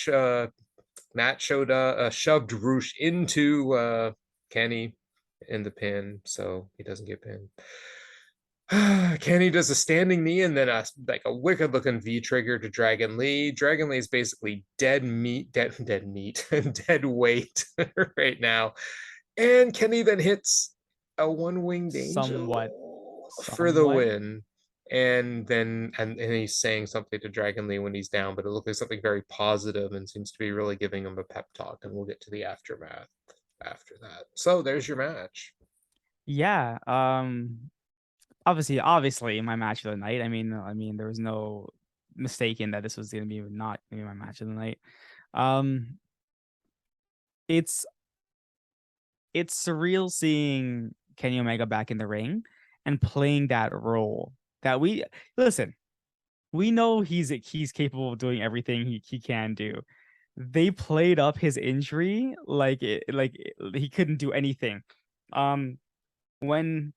shoved Roosh into Kenny in the pin, so he doesn't get pinned. Kenny does a standing knee and then a wicked looking V trigger to Dragon Lee. Dragon Lee is basically dead weight right now. And Kenny then hits a 1-winged angel for the win. And then he's saying something to Dragon Lee when he's down, but it looks like something very positive and seems to be really giving him a pep talk. And we'll get to the aftermath after that. So there's your match. Yeah. Obviously my match of the night. I mean there was no mistaking that this was not gonna be my match of the night. It's surreal seeing Kenny Omega back in the ring and playing that role that we know he's capable of doing everything he can do. They played up his injury like he couldn't do anything. When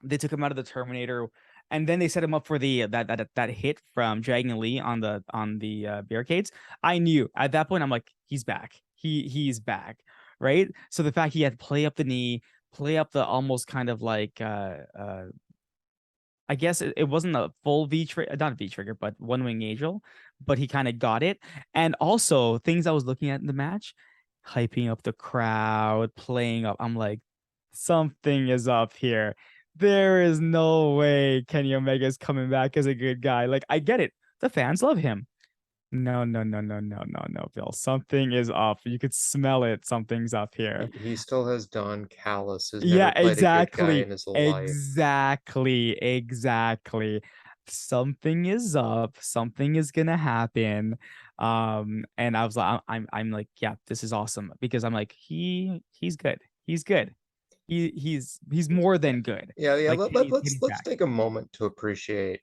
they took him out of the Terminator, and then they set him up for that hit from Dragon Lee on the barricades. I knew at that point, I'm like, he's back. He's back, right? So the fact he had to play up the knee, play up the almost kind of like I guess it wasn't a full not V trigger, but 1-wing angel, but he kind of got it. And also things I was looking at in the match, hyping up the crowd, playing up. I'm like, something is up here. There is no way Kenny Omega is coming back as a good guy. Like, I get it. The fans love him. No, Bill. Something is up. You could smell it. Something's up here. He still has Don Callis, who's never played a good guy in his life. Exactly. Something is up. Something is gonna happen. And I was like, I'm like, yeah, this is awesome, because I'm like, he's good. He's good. He's more than good. Yeah. Like, Let's take a moment to appreciate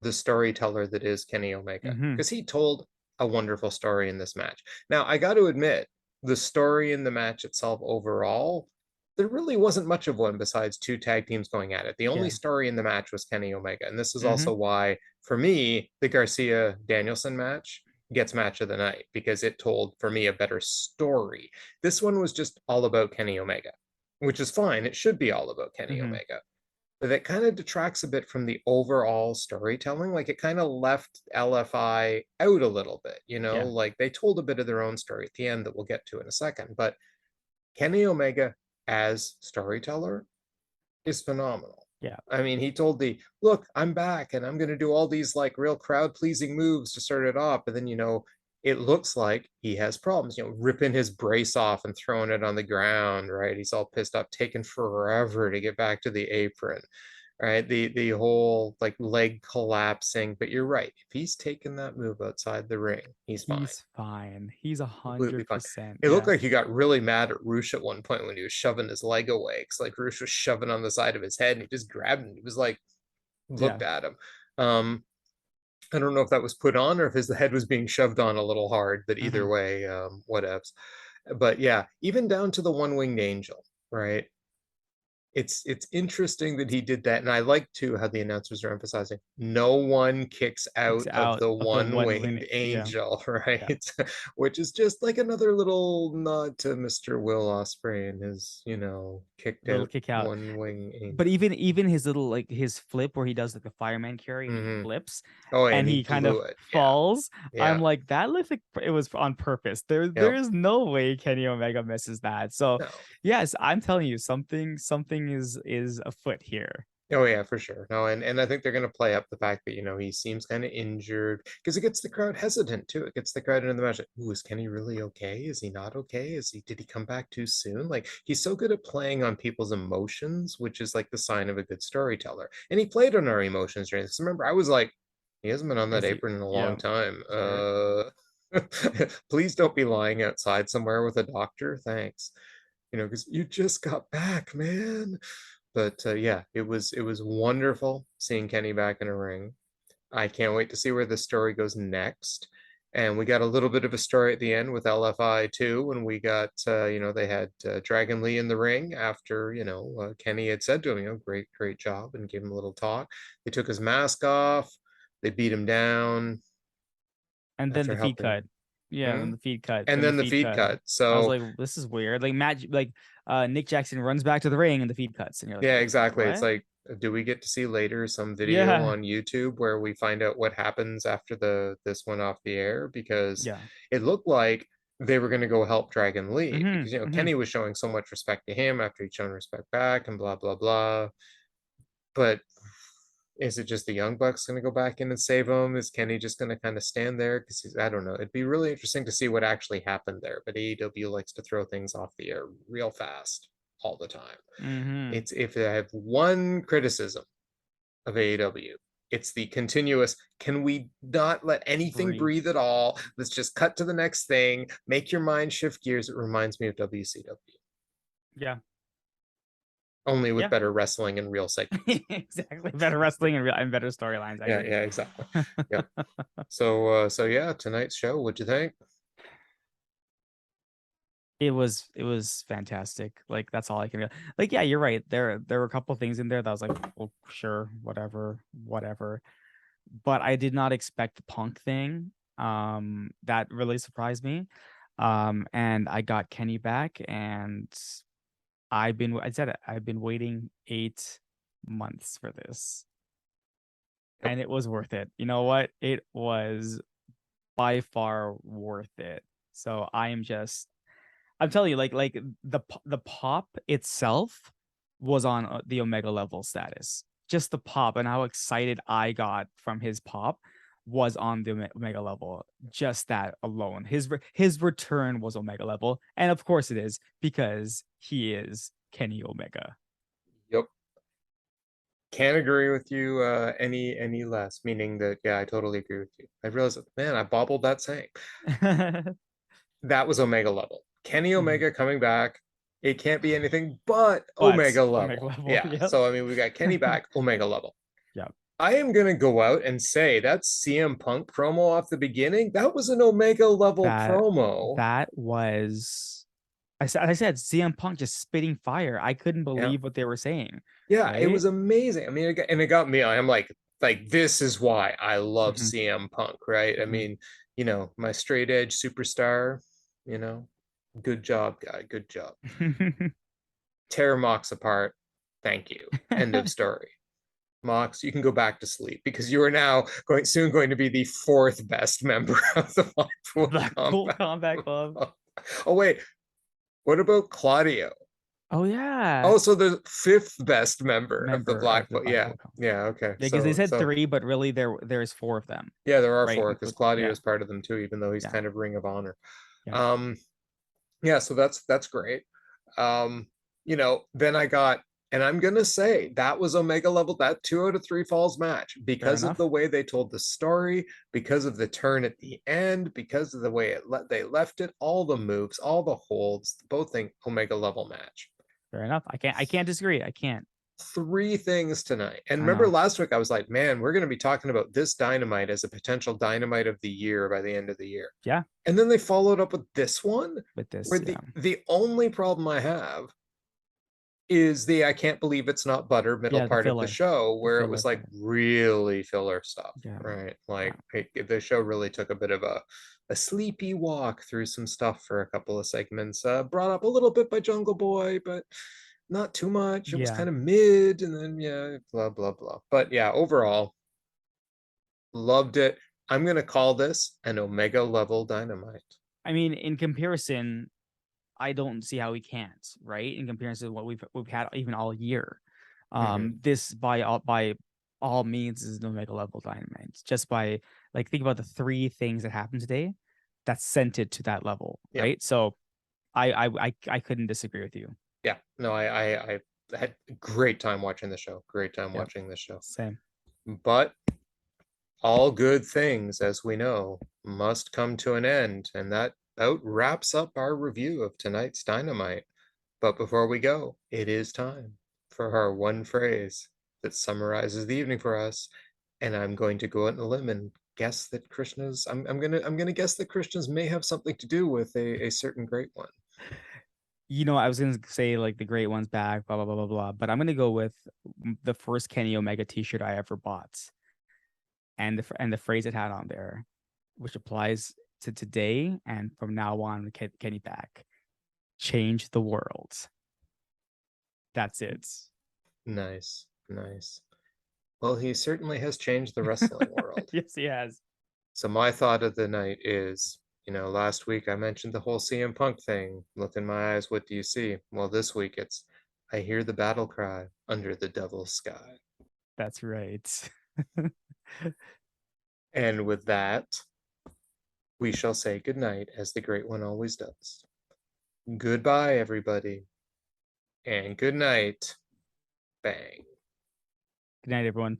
the storyteller that is Kenny Omega, because he told a wonderful story in this match. Now, I got to admit, the story in the match itself overall, there really wasn't much of one besides 2 tag teams going at it. The only story in the match was Kenny Omega, and this is also why, for me, the Garcia Danielson match gets match of the night, because it told, for me, a better story. This one was just all about Kenny Omega, which is fine. It should be all about Kenny Omega. But that kind of detracts a bit from the overall storytelling. Like, it kind of left LFI out a little bit, like they told a bit of their own story at the end that we'll get to in a second. But Kenny Omega as storyteller is phenomenal. Yeah. I mean, he told the look, I'm back and I'm going to do all these like real crowd pleasing moves to start it off. And then, it looks like he has problems, ripping his brace off and throwing it on the ground, right? He's all pissed off, taking forever to get back to the apron, right? The whole like leg collapsing. But you're right. If he's taking that move outside the ring, he's fine. He's fine. He's Completely fine. 100%. It looked Yeah. like he got really mad at Roosh at one point when he was shoving his leg away. Cause like Roosh was shoving on the side of his head and he just grabbed him. He was like, Yeah. looked at him. Um, I don't know if that was put on or if his head was being shoved on a little hard, but either Hmm. way, whatevs. But yeah, even down to the one-winged angel, right? It's interesting that he did that, and I like too how the announcers are emphasizing no one kicks Kicks out of out the of the one win. one-winged Yeah. angel, Yeah. right? Which is just like another little nod to Mr. Will Ospreay and his, kicked Little out kick out. one-wing But angel. even his little like his flip where he does like the fireman carry and he Hmm. flips Oh, and and he he kind of blew it. Yeah, falls. I'm yeah, like, that looks like it was on purpose. There yep. is no way Kenny Omega misses that. So No. yes, I'm telling you, something is afoot here. Oh yeah, for sure. No, and I think they're gonna play up the fact that he seems kind of injured because it gets the crowd hesitant too. It gets the crowd into the match. Like, ooh, is Kenny really okay? Is he not okay? Did he come back too soon? Like he's so good at playing on people's emotions, which is like the sign of a good storyteller. And he played on our emotions during this. Remember, I was like, he hasn't been on that Is he? apron in a long Yeah, time. sure. Please don't be lying outside somewhere with a doctor. Thanks. Because you just got back, man. But yeah, it was wonderful seeing Kenny back in a ring. I can't wait to see where the story goes next. And we got a little bit of a story at the end with LFI too, when we got they had Dragon Lee in the ring after Kenny had said to him, great job, and gave him a little talk. They took his mask off, they beat him down And then after the feed helping. cut. Yeah, Hmm? then the feed cut. And Then the then the feed feed cut. cut. I was So like, this is weird. Like magic, like Nick Jackson runs back to the ring and the feed cuts, and you're like, yeah, wait, exactly. It's what? like, do we get to see later some video Yeah, on YouTube where we find out what happens after this went off the air? Because yeah. it looked like they were going to go help Dragon Lee Hmm. because Hmm. Kenny was showing so much respect to him after he'd shown respect back and blah blah blah. But is it just the Young Bucks going to go back in and save him? Is Kenny just going to kind of stand there? Because I don't know. It'd be really interesting to see what actually happened there. But AEW likes to throw things off the air real fast all the time. Hmm. It's if I have one criticism of AEW, it's the continuous, can we not let anything Breathe. breathe at all? Let's just cut to the next thing, make your mind shift gears. It reminds me of WCW, Yeah. only with Yeah. better wrestling and real segments. Exactly. Better wrestling and better storylines. I Yeah, agree. yeah, exactly. Yeah. So yeah, tonight's show, what'd you think? It was fantastic. Like that's all I can like. Yeah, you're right. There were a couple things in there that I was like, well, sure, whatever. But I did not expect the punk thing. That really surprised me. And I got Kenny back, and I said it, I've been waiting 8 months for this, Yep. and it was worth it. You know what? It was by far worth it. So I'm telling you, like the pop itself was on the Omega level status. Just the pop and how excited I got from his pop was on the Omega level. Just that alone, his return was Omega level, and of course it is because he is Kenny Omega. Yep. Can't agree with you any less, meaning that yeah, I totally agree with you. I realized, man, I bobbled that saying. That was Omega level. Kenny Omega coming back. It can't be anything but But Omega Omega level. level, Yeah. yep, So I mean, we got Kenny back, Omega level. yep. I am gonna go out and say that CM Punk promo off the beginning, that was an Omega level That promo. that was I said CM Punk just spitting fire. I couldn't Yeah. believe what they were saying, Yeah, it right? was amazing. I mean, it got me. I'm like this is why I love Hmm. CM Punk, right? I Hmm. mean, my straight edge superstar, you know, good job, guy. Good job. Tear Mox apart. Thank you. End of story. Mox, you can go back to sleep because you are now going to be the fourth best member of the Blackpool Blackpool Combat Combat Club. Club. Oh wait, what about Claudio? Oh yeah, Oh, so the fifth best member of the member of the Blackpool. Yeah, Blackpool Council. yeah, okay. Yeah, because they said So three, but really there's four of them, yeah, there are right? four because Claudio Yeah, is part of them too, even though he's yeah, kind of Ring of Honor. yeah. Um, yeah, so that's great. Um, then I got, and I'm gonna say that was Omega level, that 2 out of 3 falls match Fair because of enough. the way they told the story, because of the turn at the end, because of the way they left it, all the moves, all the holds, both thing Omega level match. Fair enough. I can't disagree. I can't. 3 things tonight. And I remember know. last week I was like, man, we're gonna be talking about this Dynamite as a potential Dynamite of the year by the end of the year. Yeah, And then they followed up with this one, with where this, yeah, the only problem I have is the I can't believe it's not butter middle yeah, part of the show, the where it filler was like part. really filler stuff, Yeah, right? yeah, Like the show really took a bit of a sleepy walk through some stuff for a couple of segments. Brought up a little bit by Jungle Boy, but not too much. It was yeah. kind of mid, and then yeah, blah blah blah. But yeah, overall, loved it. I'm gonna call this an Omega level Dynamite. I mean, in comparison, I don't see how we can't, right? In comparison to what we've had even all year. Mm-hmm. This by all means is no mega level dynamite. Just by like think about the three things that happened today that sent it to that level, Yeah, right? So I couldn't disagree with you. yeah. No, I had a great time watching the show. Great time Yep. watching the show. Same. But all good things, as we know, must come to an end, and that about wraps up our review of tonight's Dynamite. But before we go, it is time for our one phrase that summarizes the evening for us. And I'm going to go out on a limb and guess that Krishna's I'm gonna guess that Krishna's may have something to do with a certain great one. I was gonna say like the great one's back, blah blah blah blah blah, but I'm gonna go with the first Kenny Omega T-shirt I ever bought, and the phrase it had on there, which applies to today and from now on. Kenny back, change the world. That's it. Nice, nice. Well, he certainly has changed the wrestling world. Yes, he has. So my thought of the night is, last week I mentioned the whole CM Punk thing. Look in my eyes, what do you see? Well, this week it's I hear the battle cry under the devil's sky. That's right. And with that, we shall say good night as the great one always does. Goodbye, everybody, and good night. Bang. Good night, everyone.